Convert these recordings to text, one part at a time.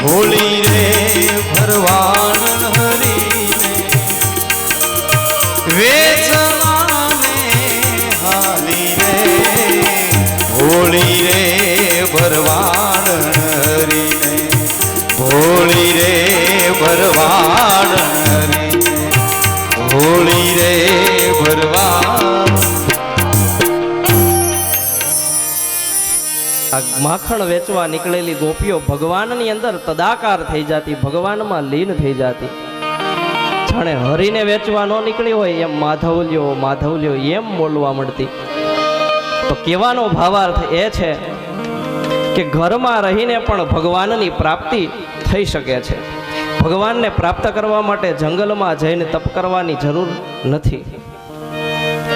હોળી રે ભરવાડ હરીને વેચવાને હાલી રે હોળી રે ભરવાડ હરીને હોળી રે ભરવાડ હરીને હોળી રે ભરવાડ। આ માખણ વેચવા નીકળેલી ગોપીઓ ભગવાનની અંદર તદાકાર થઈ જાતી, ભગવાનમાં લીન થઈ જાતી। જાણે હરીને વેચવા ન નીકળી હોય એમ માધવલ્યો માધવલ્યો એમ બોલવા મળતી। તો કહેવાનો ભાવાર્થ એ છે કે ઘરમાં રહીને પણ ભગવાનની પ્રાપ્તિ થઈ શકે છે। ભગવાનને પ્રાપ્ત કરવા માટે જંગલમાં જઈને તપ કરવાની જરૂર નથી।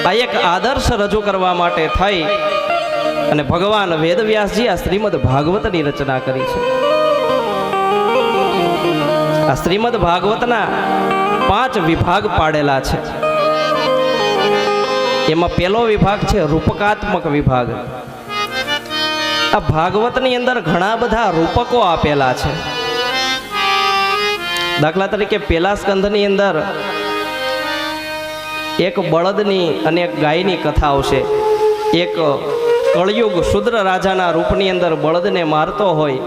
આ એક આદર્શ રજૂ કરવા માટે થઈ અને ભગવાન વેદવ્યાસજી આ શ્રીમદ ભાગવતની રચના કરી છે। આ શ્રીમદ ભાગવતના 5 વિભાગ પાડેલા છે। એમાં પહેલો વિભાગ છે રૂપકાત્મક વિભાગ। આ ભાગવતની અંદર ઘણા બધા રૂપકો આપેલા છે। દાખલા તરીકે પહેલા સ્કંધની અંદર એક બળદની અને એક ગાયની કથા આવશે। એક કળયુગ શુદ્ર રાજાના રૂપની અંદર બળદને મારતો હોય।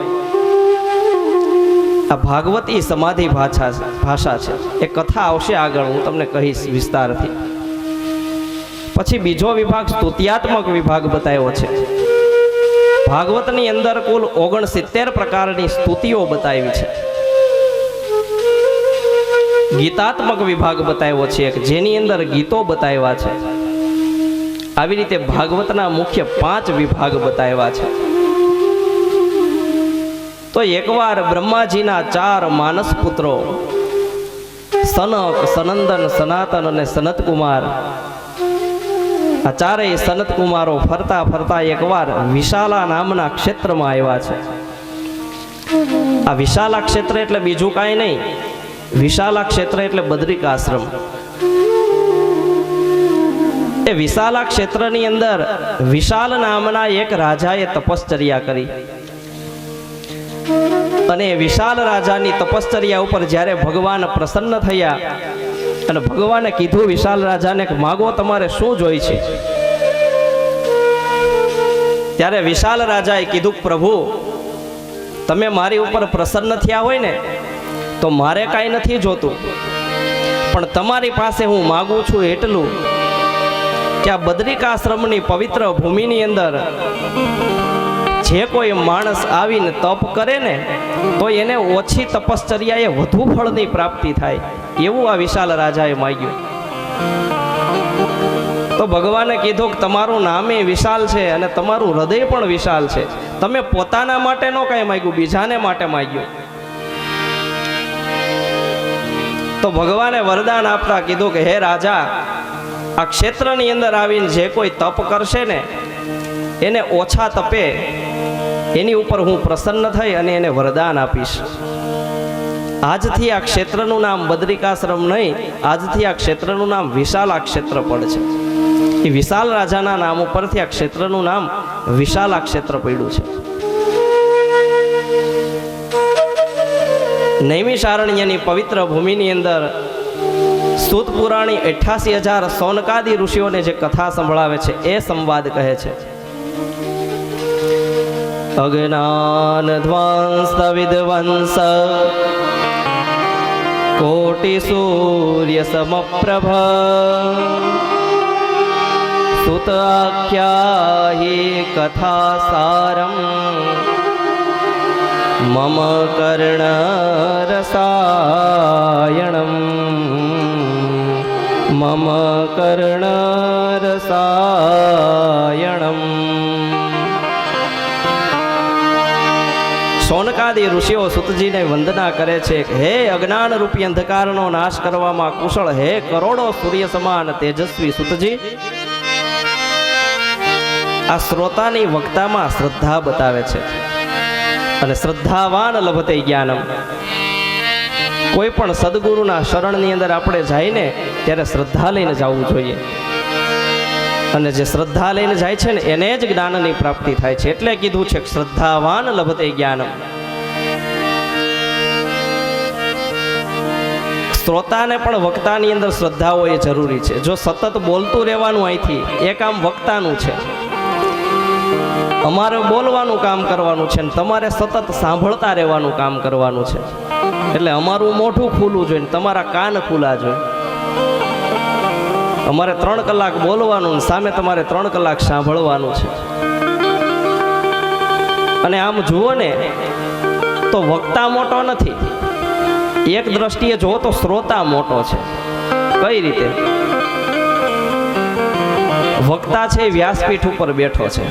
આ ભાગવતી સમાધિ ભાષા છે। એ કથા આવશે આગળ, હું તમને કહીશ વિસ્તારથી। પછી બીજો વિભાગ સ્તુત્યાત્મક વિભાગ બતાવ્યો છે। ભાગવતની અંદર કુલ 69 પ્રકારની સ્તુતિઓ બતાવી છે। ગીતાત્મક વિભાગ બતાવ્યો છે જેની અંદર ગીતો બતાવ્યા છે। આવી રીતે ભાગવતના મુખ્ય 5 વિભાગ બતાવ્યા છે। તો એકવાર બ્રહ્માજીના 4 માનસ પુત્રો સનક, સનંદન, સનાતન અને સનતકુમાર, આ ચારેય સનતકુમારો ફરતા ફરતા એકવાર વિશાલા નામના ક્ષેત્રમાં આવ્યા છે। આ વિશાલા ક્ષેત્ર એટલે બીજું કાંઈ નહીં, વિશાલા ક્ષેત્ર એટલે બદ્રિકાશ્રમ। એ વિશાલા ક્ષેત્રની અંદર વિશાલ નામના એક રાજાએ તપશ્ચર્યા કરી અને વિશાલ રાજાની તપશ્ચર્યા ઉપર જ્યારે ભગવાન પ્રસન્ન થયા અને ભગવાને કીધું વિશાલ રાજાને કે માગો તમારે શું જોઈ છે, ત્યારે વિશાલ રાજાએ કીધું પ્રભુ તમે મારી ઉપર પ્રસન્ન થયા હોય ને તો મારે કાંઈ નથી જોતું, પણ તમારી પાસે હું માગું છું એટલું કે આ બદ્રિકાશ્રમની પવિત્ર ભૂમિની અંદર જે કોઈ માણસ આવીને તપ કરે ને તો એને ઓછી તપશ્ચર્યાએ વધુ ફળની પ્રાપ્તિ થાય, એવું આ વિશાલ રાજાએ માગ્યું। તો ભગવાને કીધું કે તમારું નામે વિશાલ છે અને તમારું હૃદય પણ વિશાલ છે, તમે પોતાના માટે ન કાંઈ માગ્યું, બીજાને માટે માગ્યું। તો ભગવાને વરદાન આપતા કીધું કે હે રાજા, આ ક્ષેત્રની અંદર આવીને જે કોઈ તપ કરશે ને એને ઓછા તપે એની ઉપર હું પ્રસન્ન થઈ અને એને વરદાન આપીશ। આજથી આ ક્ષેત્રનું નામ બદ્રિકાશ્રમ નહીં, આજથી આ ક્ષેત્રનું નામ વિશાલા ક્ષેત્ર પડશે। એ વિશાલ રાજાના નામ ઉપરથી આ ક્ષેત્રનું નામ વિશાલા ક્ષેત્ર પડ્યું છે। નૈમિષારણ્યની પવિત્ર ભૂમિની અંદર સૂત પુરાણી 88,000 સૌનકાદી ઋષિઓને જે કથા સંભળાવે છે એ સંવાદ કહે છે। અજ્ઞાન ધ્વંસ વિધ્વંસ કોટિ સૂર્ય સમપ્રભ સુત આખ્યાહી કથા સારમ મમ કર્ણ રસાયણમ મમ કર્ણ રસાયણમ। સૌનકાદી ઋષિઓ સુતજીને વંદના કરે છે કે હે અજ્ઞાન રૂપી અંધકારનો નાશ કરવામાં કુશળ, હે કરોડો સૂર્ય સમાન તેજસ્વી સુતજી, આ શ્રોતાની વક્તામાં શ્રદ્ધા બતાવે છે અને શ્રદ્ધાવાન લભતે જ્ઞાનમ। કોઈ પણ સદગુરુના શરણની અંદર આપણે જઈને ત્યારે શ્રદ્ધા લઈને જવું જોઈએ અને જે શ્રદ્ધા લઈને જાય છે ને એને જ જ્ઞાનની પ્રાપ્તિ થાય છે। એટલે કીધું છે શ્રદ્ધાવાન લભતે જ્ઞાનમ। શ્રોતાને પણ વક્તાની અંદર શ્રદ્ધા હોય એ જરૂરી છે. જો સતત બોલતું રહેવાનું અહીંથી એ કામ વક્તાનું છે, અમારે બોલવાનું કામ કરવાનું છે, ને તમારે સતત સાંભળતા રહેવાનું કામ કરવાનું છે. એટલે અમારું મોઢું ખુલ્લું જોઈએ, તમારા કાન ખુલ્લા જોઈએ. અમારે 3 કલાક બોલવાનું, સામે તમારે 3 કલાક સાંભળવાનું છે. અને આમ જુઓ ને તો વક્તા મોટો નથી, એક દ્રષ્ટિએ જુઓ તો શ્રોતા મોટો છે. કઈ રીતે? વક્તા છે વ્યાસપીઠ ઉપર બેઠો છે.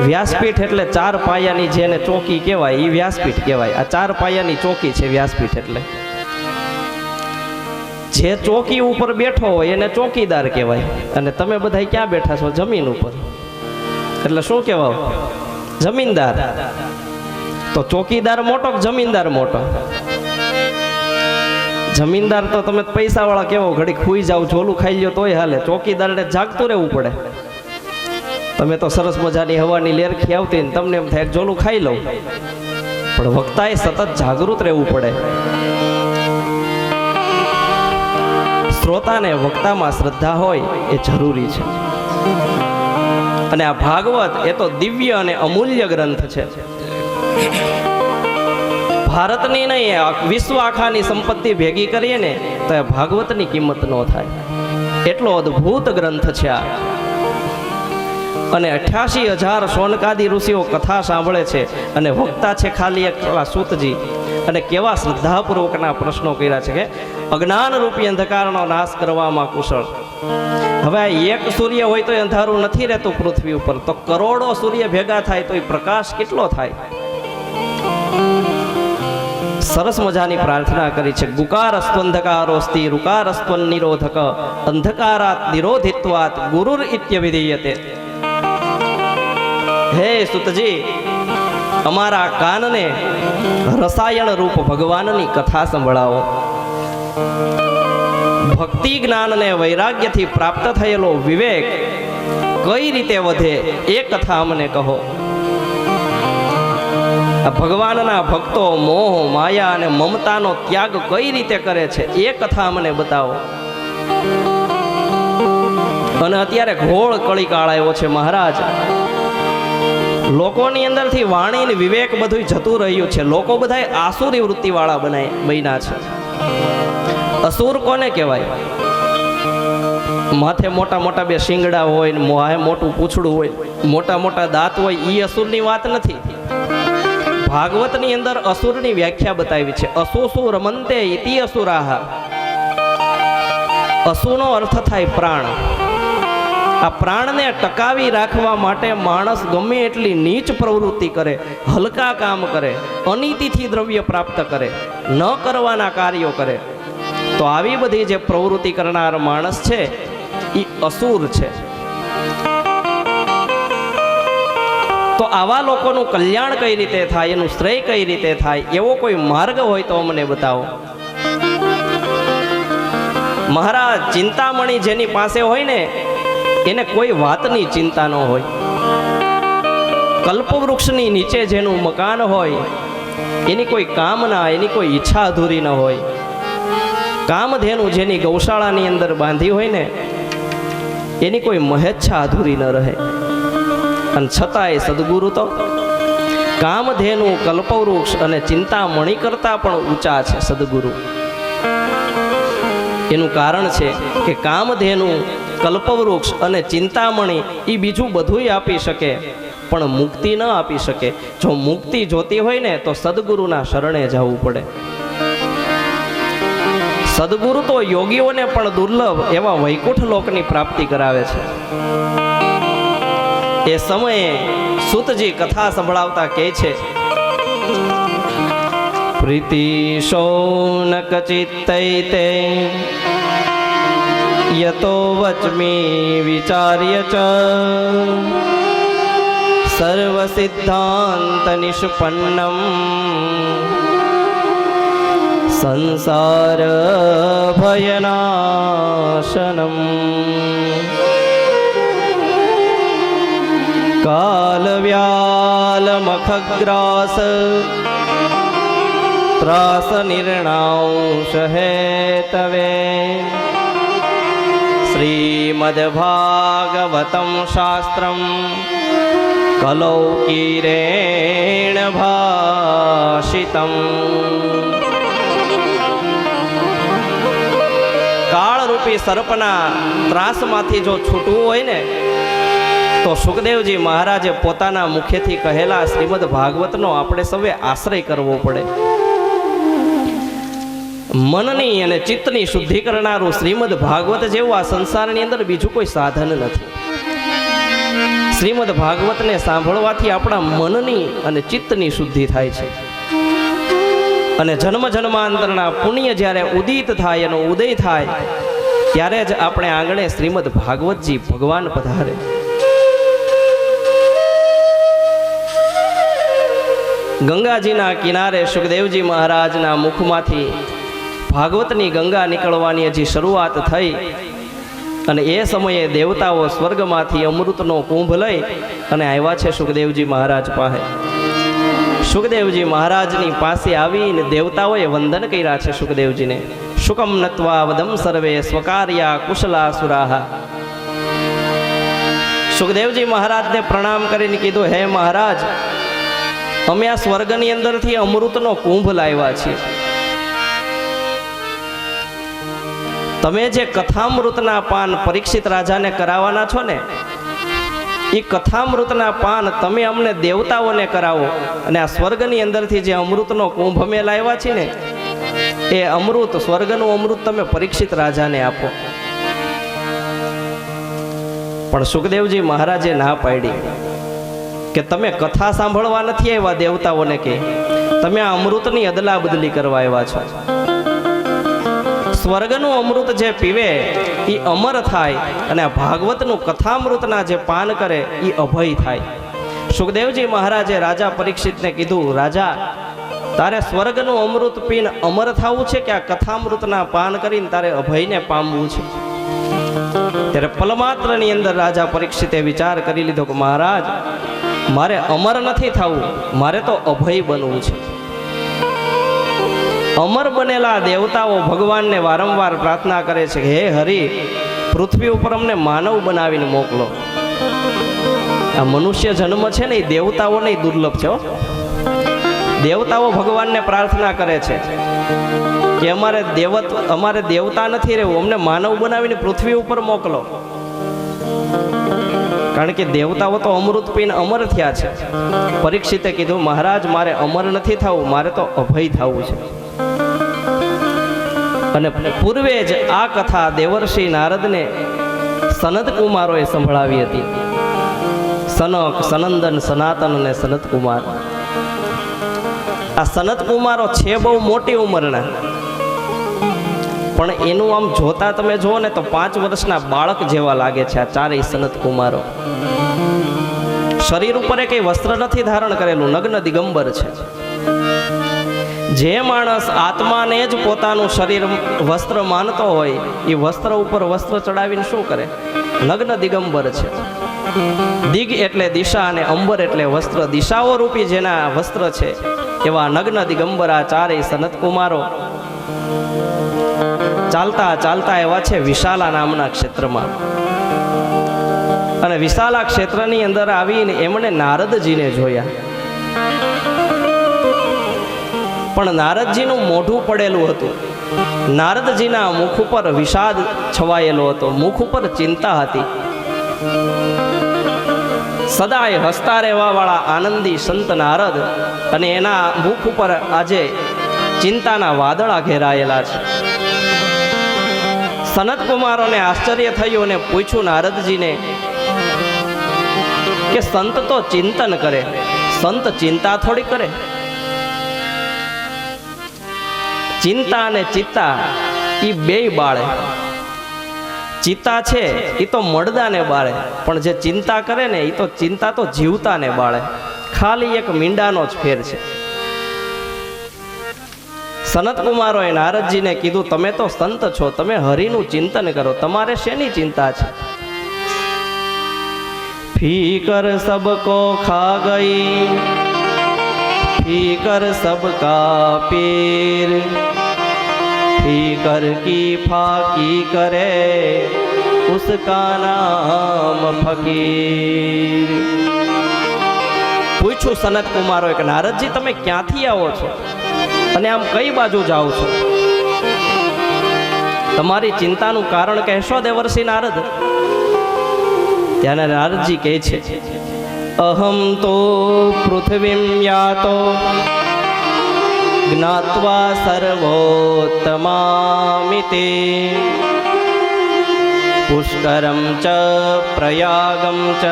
વ્યાસપીઠ એટલે 4 પાયાની જેને ચોકી કહેવાય એ વ્યાસપીઠ કહેવાય. આ 4 પાયાની ચોકી છે વ્યાસપીઠ એટલે. જે ચોકી ઉપર બેઠો હોય એને ચોકીદાર કહેવાય. અને તમે બધા ક્યાં બેઠા છો? જમીન ઉપર. એટલે શું કહેવાય? જમીનદાર. તો ચોકીદાર મોટો કે જમીનદાર મોટો? જમીનદાર તો તમે પૈસા વાળા કેવો, ઘડી ખુઈ જાવ, ઝોલું ખાઈ લ્યો તોય હાલે. ચોકીદારને જાગતું રહેવું પડે. તમે તો સરસ મજાની હવાની લેરખી આવતી ને તમને એમ થાય ઝોલું ખાઈ લઉં, પણ વક્તાએ સતત જાગૃત રહેવું પડે. શ્રોતાને વક્તામાં શ્રદ્ધા હોય એ જરૂરી છે. અને આ ભાગવત એ તો દિવ્ય અને અમૂલ્ય ગ્રંથ છે. ભારતની નહીં, વિશ્વ આખાની સંપત્તિ ભેગી કરીએ ને તો એ ભાગવતની કિંમત ન થાય. એટલો અદ્ભુત ગ્રંથ છે આ. અને 88,000 સોનકાદી ઋષિઓ કથા સાંભળે છે, અને વક્તા છે ખાલી એક સૂતજી. અને કેવા શ્રદ્ધાપૂર્વકના પ્રશ્નો કર્યા છે કે અજ્ઞાન રૂપી અંધકારનો નાશ કરવામાં કુશળ. હવે આ એક સૂર્ય હોય તો અંધારું નથી રહેતું પૃથ્વી ઉપર, તો કરોડો સૂર્ય ભેગા થાય તો એ પ્રકાશ કેટલો થાય. સરસ મજાની પ્રાર્થના કરી છે. ગુકારસ્ત્વંધકારોસ્તિ રુકારસ્ત્વન નિરોધક અંધકારાત નિરોધિત્વાત ગુરુર ઇત્યવિધીયતે. હે સુતજી, અમારા કાનને રસાયણ રૂપ ભગવાનની કથા સંભળાવો. ભક્તિ જ્ઞાન અને વૈરાગ્યથી પ્રાપ્ત થયેલો વિવેક કઈ રીતે વધે એ કથા અમને કહો. આ ભગવાનના ભક્તો મોહ, માયા અને મમતાનો ત્યાગ કઈ રીતે કરે છે એ કથા અમને બતાવો. અને અત્યારે ઘોળ કળીકાળ આવ્યો છે મહારાજ. લોકોની અંદરથી વાણી ને વિવેક બધું જતું રહ્યું છે. લોકો બધા આસુરી વૃત્તિ વાળા બન્યા છે. અસુર કોને કહેવાય? માથે મોટા મોટા 2 શિંગડા હોય, મોહે મોટું પૂંછડું હોય, મોટા મોટા દાંત હોય, એ અસુરની વાત નથી. ભાગવતની અંદર અસુરની વ્યાખ્યા બતાવી છે. અસુસુ રમંતે ઇતિ અસુરાહ. અસુનો અર્થ થાય પ્રાણ. આ પ્રાણને ટકાવી રાખવા માટે માણસ ગમે એટલી નીચ પ્રવૃત્તિ કરે, હલકા કામ કરે, અનીતિથી દ્રવ્ય પ્રાપ્ત કરે, ન કરવાના કાર્યો કરે, તો આવી બધી જે પ્રવૃત્તિ કરનાર માણસ છે એ અસુર છે. તો આવા લોકોનું કલ્યાણ કઈ રીતે થાય, એનું શ્રેય કઈ રીતે થાય, એવો કોઈ માર્ગ હોય તો અમને બતાવો. મહારાજ, ચિંતામણી જેની પાસે હોય ને એને કોઈ વાતની ચિંતા ન હોય. કલ્પવૃક્ષની નીચે જેનું મકાન હોય એની કોઈ કામના, એની કોઈ ઈચ્છા અધૂરી ન હોય. કામધેનુ જેની ગૌશાળાની અંદર બાંધી હોય ને એની કોઈ મહેચ્છા અધૂરી ન રહે. અને છતાંય સદગુરુ તો કામધેનુ, કલ્પવૃક્ષ અને ચિંતામણી કરતા પણ ઊંચા છે સદગુરુ. એનું કારણ છે કે કામધેનુ, કલ્પવૃક્ષ અને ચિંતામણી એ બીજું બધુંય આપી શકે પણ મુક્તિ ન આપી શકે. જો મુક્તિ જોતી હોય ને તો સદગુરુના શરણે જવું પડે. સદગુરુ તો યોગીઓને પણ દુર્લભ એવા વૈકુંઠ લોકની પ્રાપ્તિ કરાવે છે. એ સમયે સૂતજી કથા સંભળાવતા કહે છે, પ્રીતિ શૌનક ચિત્તૈતે યતો વચમી વિચાર્ય ચ સર્વ સિદ્ધાંત નિષ્પન્નમ સંસાર ભયનાશનમ કાલ વ્યાલ મખગ્રાસ ત્રાસ નિર્ણાંશ હેતવે શ્રીમદ્ભાગવતમ શાસ્ત્રમ કલૌકીરેણ ભાષિતમ. કાળરૂપી સર્પના ત્રાસમાંથી જો છૂટવું હોય ને તો સુખદેવજી મહારાજે પોતાના મુખેથી કહેલા શ્રીમદ ભાગવતનો આપણે સૌએ આશ્રય કરવો પડે. મનની અને ચિત્તની શુદ્ધિ કરનારું શ્રીમદ ભાગવત જેવું આ સંસારની અંદર બીજું કોઈ સાધન નથી. શ્રીમદ ભાગવતને સાંભળવાથી આપણા મનની અને ચિત્તની શુદ્ધિ થાય છે અને જન્મ જન્માંતરના પુણ્ય જ્યારે ઉદિત થાય એનો ઉદય થાય ત્યારે જ આપણે આંગણે શ્રીમદ ભાગવતજી ભગવાન પધારે. ગંગાજીના કિનારે સુખદેવજી મહારાજના મુખમાંથી ભાગવતની ગંગા નીકળવાની હજી શરૂઆત થઈ અને એ સમયે દેવતાઓ સ્વર્ગમાંથી અમૃતનો કુંભ લઈ અને આવ્યા છે સુખદેવજી મહારાજ પાસે. સુખદેવજી મહારાજની પાસે આવીને દેવતાઓએ વંદન કર્યા છે સુખદેવજીને. શુકમ નત્વા વદમ સર્વે સ્વકાર્યા કુશલાસુરાહ. સુખદેવજી મહારાજને પ્રણામ કરીને કીધું, હે મહારાજ, અમે આ સ્વર્ગની અંદરથી અમૃતનો કુંભ લાવ્યા છીએ. તમે જે કથામૃતના પાન પરીક્ષિત રાજાને કરાવવાના છો ને, એ કથામૃતના પાન તમે અમને દેવતાઓને કરાવો અને આ સ્વર્ગની અંદરથી જે અમૃતનો કુંભ અમે લાવ્યા છીએ ને, એ અમૃત, સ્વર્ગનું અમૃત તમે પરીક્ષિત રાજાને આપો. પણ સુખદેવજી મહારાજે ના પાડી કે તમે કથા સાંભળવા નથી આવ્યા દેવતાઓને, કે તમે આ અમૃતની અદલા બદલી કરવા આવ્યા છો. સ્વર્ગનું અમૃત જે પીવે એ અમર થાય અને આ ભાગવતનું કથામૃતના જે પાન કરે એ અભય થાય. સુખદેવજી મહારાજે રાજા પરીક્ષિતને કીધું, રાજા, તારે સ્વર્ગનું અમૃત પીને અમર થવું છે કે આ કથામૃતના પાન કરીને તારે અભયને પામવું છે? ત્યારે પલમાત્રની અંદર રાજા પરીક્ષિતે વિચાર કરી લીધો કે મહારાજ, મારે અમર નથી થવું, મારે તો અભય બનવું છે. અમર બનેલા દેવતાઓ ભગવાનને વારંવાર પ્રાર્થના કરે છે કે હે હરિ, પૃથ્વી ઉપર અમને માનવ બનાવીને મોકલો. આ મનુષ્ય જન્મ છે ને એ દેવતાઓને દુર્લભ છે. દેવતાઓ ભગવાનને પ્રાર્થના કરે છે કે અમારે દેવતા નથી રહેવું, અમને માનવ બનાવીને પૃથ્વી ઉપર મોકલો. કારણ કે દેવતાઓ તો અમૃત પીને અમર થયા છે. પરીક્ષિતે કીધું, મહારાજ, મારે અમર નથી થવું, મારે તો અભય થવું છે. અને પૂર્વે જ આ કથા દેવર્ષિ નારદને સનત કુમારોએ સંભળાવી હતી. સનક, સનંદન, સનાતન અને સનત કુમાર. આ સનત કુમારો છે બહુ મોટી ઉંમરના, પણ એનું આમ જોતા તમે જુઓ ને તો 5 વર્ષના બાળક જેવા લાગે છે આ ચારેય સનત કુમારો. શરીર ઉપર કઈ વસ્ત્ર નથી ધારણ કરેલું, નગ્ન દિગંબર છે. જે માણસ આત્માને જ પોતાનું શરીર વસ્ત્ર માનતો હોય એ વસ્ત્ર ઉપર વસ્ત્ર ચડાવીને શું કરે? નગ્ન દિગંબર છે. દિગ એટલે દિશા અને અંબર એટલે વસ્ત્ર. દિશાઓ રૂપી જેના વસ્ત્ર છે એવા નગ્ન દિગંબર આ ચારેય સનત કુમારો ચાલતા ચાલતા એવા છે વિશાલા નામના ક્ષેત્રમાં. અને વિશાલા ક્ષેત્રની અંદર આવીને એમણે નારદજીને જોયા. પણ નારદજીનું મોઢું પડેલું હતું. નારદજીના મુખ ઉપર વિષાદ છવાયેલો હતો, મુખ ઉપર ચિંતા હતી. સદાય હસતા રહેવા વાળા આનંદી સંત નારદ અને એના મુખ ઉપર આજે ચિંતાના વાદળા ઘેરાયેલા છે. સનત કુમારોને આશ્ચર્ય થયું અને પૂછ્યું નારદજીને કે સંત તો ચિંતન કરે, સંત ચિંતા થોડી કરે? ચિંતા અને ચિત્તા એ બેય બાળે. ચિત્તા છે એ તો મડદાને બાળે, પણ જે ચિંતા કરે ને એ તો ચિંતા તો જીવતાને બાળે. ખાલી એક મીંડાનો જ ફેર છે. સનત કુમારોએ નારદજીને કીધું, તમે તો સંત છો, તમે હરિનું ચિંતન કરો, તમારે શેની ચિંતા છે? ફીકર સબકો ખા ગઈ, फीकर सबका पीर, फीकर की फाकी करे उसका नाम फकीर। પૂછ્યું સનત કુમારોએ કે નારદજી તમે ક્યાંથી આવો છો અને આમ કઈ બાજુ જાઓ છો? તમારી ચિંતાનું કારણ કહેશો દેવર્ષિ નારદ? ત્યારે નારદજી કહે છે, અહમ તો પૃથ્વીમ યાતો જ્ઞાત્વા સર્વોત્તમામિતે, પુષ્કરમ ચ પ્રયાગમ ચ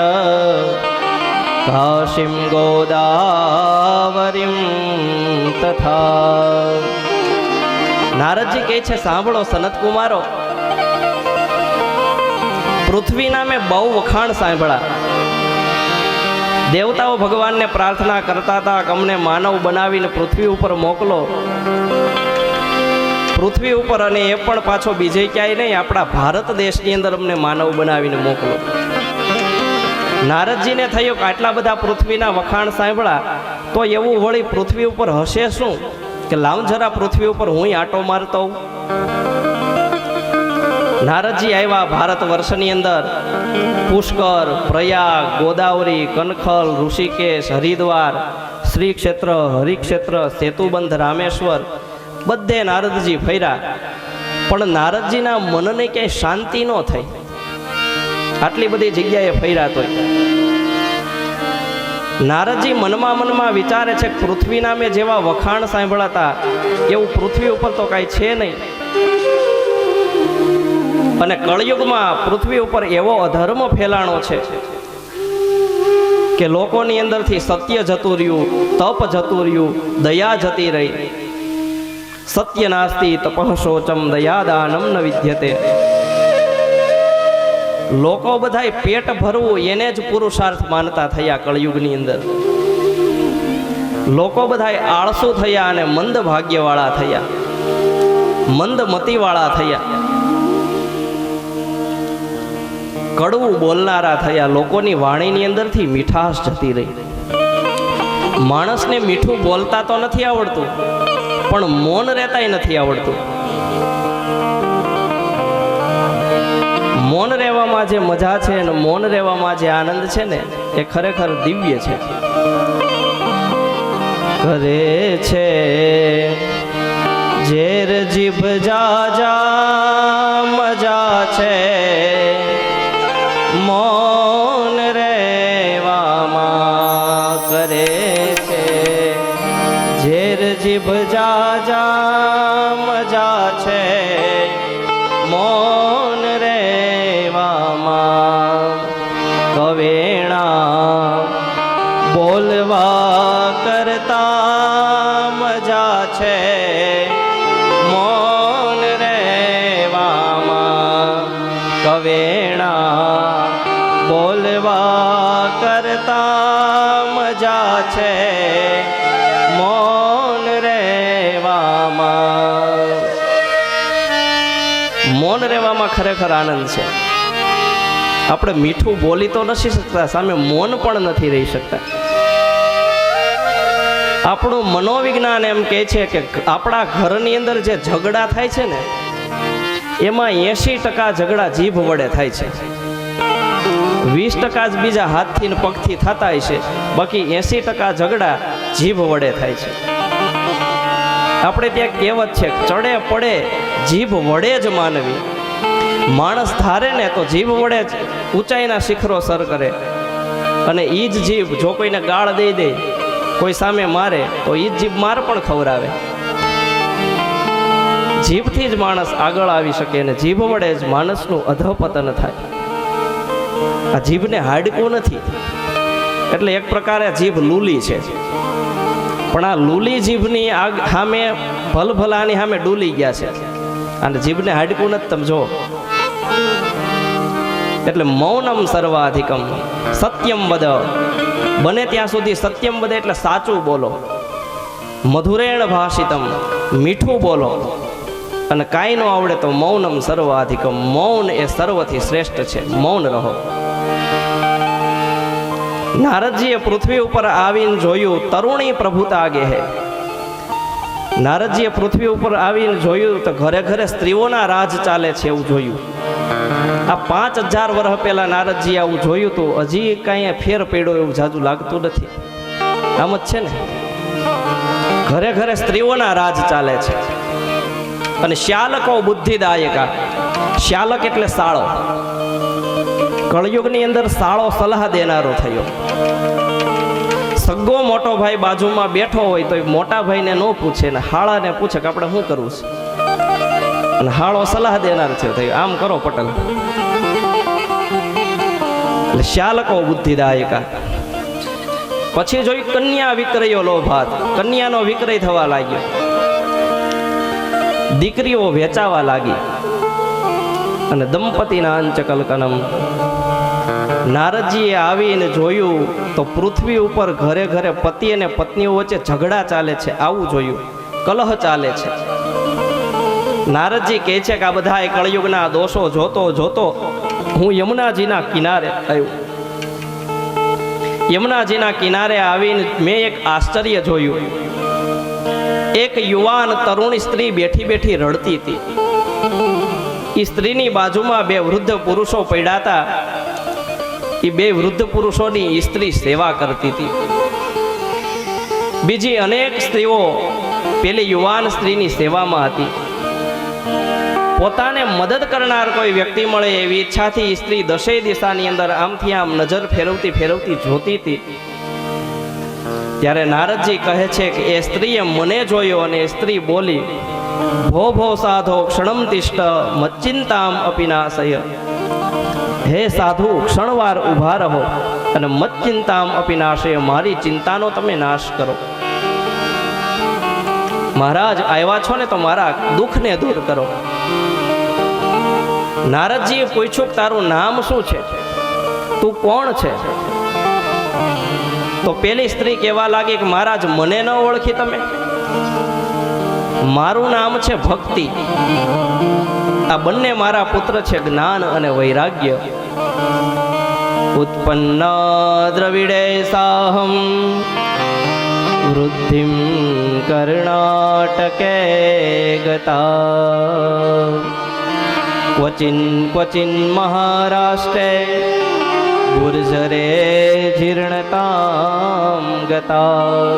કાશીમ ગોદાવરીમ તથા. નારદજી કહે છે, સાંભળો સનત કુમારો, પૃથ્વીના મેં બહુ વખાણ સાંભળ્યા. દેવતાઓ ભગવાનને પ્રાર્થના કરતા હતા કે અમને માનવ બનાવીને પૃથ્વી ઉપર મોકલો, પૃથ્વી ઉપર, અને એ પણ પાછો બીજે ક્યાંય નહીં, આપણા ભારત દેશની અંદર અમને માનવ બનાવીને મોકલો. નારદજીને થયું કે આટલા બધા પૃથ્વીના વખાણ સાંભળ્યા, તો એવું વળી પૃથ્વી ઉપર હશે શું કે લાવ જરા પૃથ્વી ઉપર હું આંટો મારતો હોઉં. નારદજી આવ્યા ભારત વર્ષની અંદર. પુષ્કર, પ્રયાગ, ગોદાવરી, કનખલ, ઋષિકેશ, હરિદ્વાર, શ્રી ક્ષેત્ર, હરિક્ષેત્ર, સેતુબંધ, રામેશ્વર, બધે નારદજી ફર્યા. પણ નારદજીના મનને ક્યાંય શાંતિ ન થઈ. આટલી બધી જગ્યાએ ફર્યા તોય નારદજી મનમાં મનમાં વિચારે છે કે પૃથ્વીના મેં જેવા વખાણ સાંભળાતા એવું પૃથ્વી ઉપર તો કાંઈ છે નહીં. અને કળયુગમાં પૃથ્વી ઉપર એવો અધર્મ ફેલાણો છે કે લોકોની અંદરથી સત્ય જતું રહ્યું, તપ જતું રહ્યું, દયા જતી રહી. સત્ય નાસ્તિ તપઃ શોચમ દયાદાનમ ન વિદ્યતે. લોકો બધાય પેટ ભરવું એને જ પુરુષાર્થ માનતા થયા કળયુગની અંદર. લોકો બધાય આળસુ થયા અને મંદ ભાગ્યવાળા થયા, મંદ મતીવાળા થયા, કડવું બોલનારા થયા. લોકોની વાણીની અંદરથી મીઠાશ જતી રહી. માણસને મીઠું બોલતા તો નથી આવડતું, પણ મૌન રહેતાય નથી આવડતું. મૌન રહેવામાં જે મજા છે અને મૌન રહેવામાં જે આનંદ છે ને, એ ખરેખર દિવ્ય છે. કરે છે ઝેર જીભ જા જા મજા છે, મૌન રહેવામાં કરે છે. ઝેર જીભ જા જા મજા છે, મૌન રહેવામાં કવેણા બોલવા કરતા મજા છે. મૌન રહેવામાં કવેણા બોલવા કરતા મજા છે. મૌન રહેવામાં, મૌન રહેવામાં ખરેખર આનંદ છે. આપણે મીઠું બોલી તો નથી શકતા, સામે મૌન પણ નથી રહી શકતા. આપણું મનોવિજ્ઞાન એમ કહે છે કે આપણા ઘરની અંદર જે ઝઘડા થાય છે ને, એમાં 80% ઝઘડા જીભ વડે થાય છે. 20% જ બીજા હાથથી ને પગથી થતા હોય છે, બાકી 80% ઝઘડા જીભ વડે થાય છે. આપણે ત્યાં કહેવત છે, ચડે પડે જીભ વડે જ માનવી. માણસ ધારે ને તો જીભ વડે જ ઊંચાઈના શિખરો સર કરે, અને એ જ જીભ જો કોઈને ગાળ દઈ દે, કોઈ સામે મારે, તો એ જ જીભ માર પણ ખવડાવે. જીભથી જ માણસ આગળ આવી શકે, અને જીભ વડે જ માણસનું અધઃપતન થાય. આ જીભને હાડકું નથી, એટલે એક પ્રકારે જીભ લૂલી છે. પણ આ લૂલી જીભની સામે ભલભલાની સામે ડૂલી ગયા છે, અને જીભને હાડકું નથી. તમે જો, એટલે મૌનમ સર્વાધિકમ સત્યમ વદ. બને ત્યાં સુધી સત્યમ વદ એટલે સાચું બોલો. મધુરેણ ભાષિતમ, મીઠું બોલો. અને કાંઈ ન આવડે તો મૌનમ સર્વાધિકમ, મૌન એ સર્વથી શ્રેષ્ઠ છે. મૌન રહો. નારદજીએ પૃથ્વી ઉપર આવીને જોયું, તરુણી પ્રભુતા આગે હે. નારદજીએ પૃથ્વી ઉપર આવીને જોયું તો ઘરે ઘરે સ્ત્રીઓના રાજ ચાલે છે એવું જોયું. આ 5000 વર્ષ પહેલા નારદજી આવું જોયું તો હજી કાંઈ ફેર પડ્યો એવું જાજુ લાગતું નથી. આમ જ છે ને, ઘરે ઘરે સ્ત્રીઓના રાજ ચાલે છે. અને શ્યાલકો બુદ્ધિદાયકા. શ્યાલક એટલે સાળો. કળયુગની અંદર સાળો સલાહ દેનારો થયો. સગ્ગો મોટો ભાઈ બાજુમાં બેઠો હોય તો મોટા ભાઈને ન પૂછે ને હાળાને પૂછે કે આપણે શું કરવું છે. અને હાળો સલાહ દેનાર થયો, આમ કરો પટેલ. એટલે શ્યાલકો બુદ્ધિદાયકા. પછી જોઈ કન્યા વિક્રયો લોભાત. કન્યાનો વિક્રય થવા લાગ્યો, દીકરીઓ વેચાવા લાગી. અને દંપતીના અંચકલકનમ. નારદજીએ આવીને જોયું તો પૃથ્વી ઉપર ઘરે ઘરે પતિ અને પત્નીઓ વચ્ચે ઝઘડા ચાલે છે, આવું જોયું. કલહ ચાલે છે. નારદજી કહે છે કે આ બધા કળયુગના દોષો જોતો જોતો હું યમુનાજીના કિનારે આવ્યો. યમુનાજીના કિનારે આવીને મેં એક આશ્ચર્ય જોયું. એક યુવાન તરુણી સ્ત્રી બેઠી બેઠી રડતી હતી. એ સ્ત્રીની બાજુમાં 2 વૃદ્ધ પુરુષો પડ્યા હતા. એ 2 વૃદ્ધ પુરુષોની સ્ત્રી સેવા કરતી હતી. બીજી અનેક સ્ત્રીઓ પેલી યુવાન સ્ત્રીની સેવામાં હતી. પોતાને મદદ કરનાર કોઈ વ્યક્તિ મળે એવી ઈચ્છાથી સ્ત્રી દશેય દિશાની અંદર આમથી આમ નજર ફેરવતી ફેરવતી જોતી હતી. ત્યારે નારદજી કહે છે કે એ સ્ત્રીએ મને જોયો અને એ સ્ત્રી બોલી, ભો ભો સાધો ક્ષણમ તિષ્ઠ મચ્ચિંતામ અપિનાશય. હે સાધુ, ક્ષણવાર ઊભા રહો અને મચ્ચિંતામ અપિનાશય, મારી ચિંતાનો તમે નાશ કરો. મહારાજ આવ્યા છો ને તો મારા દુઃખને દૂર કરો. નારદજીએ પૂછ્યું, તારું નામ શું છે? તું કોણ છે? તો પેલી સ્ત્રી કહેવા લાગી કે મહારાજ મને ન ઓળખી તમે? મારું નામ છે ભક્તિ. આ બંને મારા પુત્ર છે, જ્ઞાન અને વૈરાગ્ય. ઉત્પન્ન દ્રવિડે સાહમ વૃદ્ધિમ કર્ણાટકે ગતા. ક્વચિન ક્વચિન મહારાષ્ટ્રે ગુર્જરે જીર્ણતામ ગતા.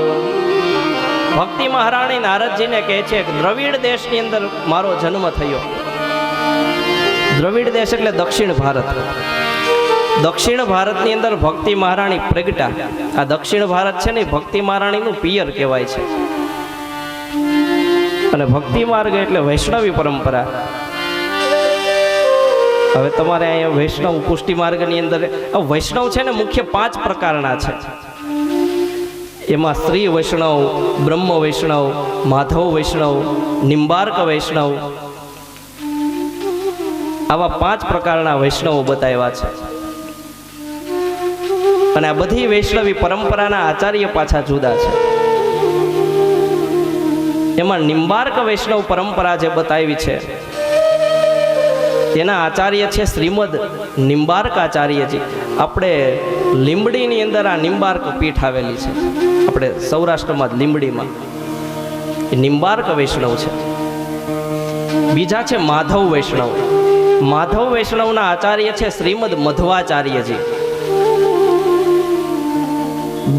ભક્તિ મહારાણી નારદજીને કહે છે કે દ્રવિડ દેશની અંદર મારો જન્મ થયો. દ્રવિડ દેશ એટલે દક્ષિણ ભારત. દક્ષિણ ભારતની અંદર ભક્તિ મહારાણી પ્રગટા. આ દક્ષિણ ભારત છે ને ભક્તિ મહારાણીનું પિયર કહેવાય છે. અને ભક્તિ માર્ગ એટલે વૈષ્ણવી પરંપરા. હવે તમારે અહીંયા વૈષ્ણવ પુષ્ટિ માર્ગની અંદર વૈષ્ણવ છે ને મુખ્ય 5 પ્રકારના છે. એમાં શ્રી વૈષ્ણવ, બ્રહ્મ વૈષ્ણવ, માધવ વૈષ્ણવ, નિંબાર્ક વૈષ્ણવ, આવા 5 પ્રકારના વૈષ્ણવો બતાવ્યા છે. અને આ બધી વૈષ્ણવી પરંપરાના આચાર્ય પાછા જુદા છે. એમાં નિંબાર્ક વૈષ્ણવ પરંપરા જે બતાવી છે તેના આચાર્ય છે શ્રીમદ નિંબાર્ક આચાર્યજી. આપણે લીંબડીની અંદર આ નિંબાર્ક પીઠ આવેલી છે, આપણે સૌરાષ્ટ્રમાં લીંબડીમાં. એ નિંબાર્ક વૈષ્ણવ છે. બીજા છે માધવ વૈષ્ણવ. માધવ વૈષ્ણવના આચાર્ય છે શ્રીમદ મધ્વાચાર્યજી.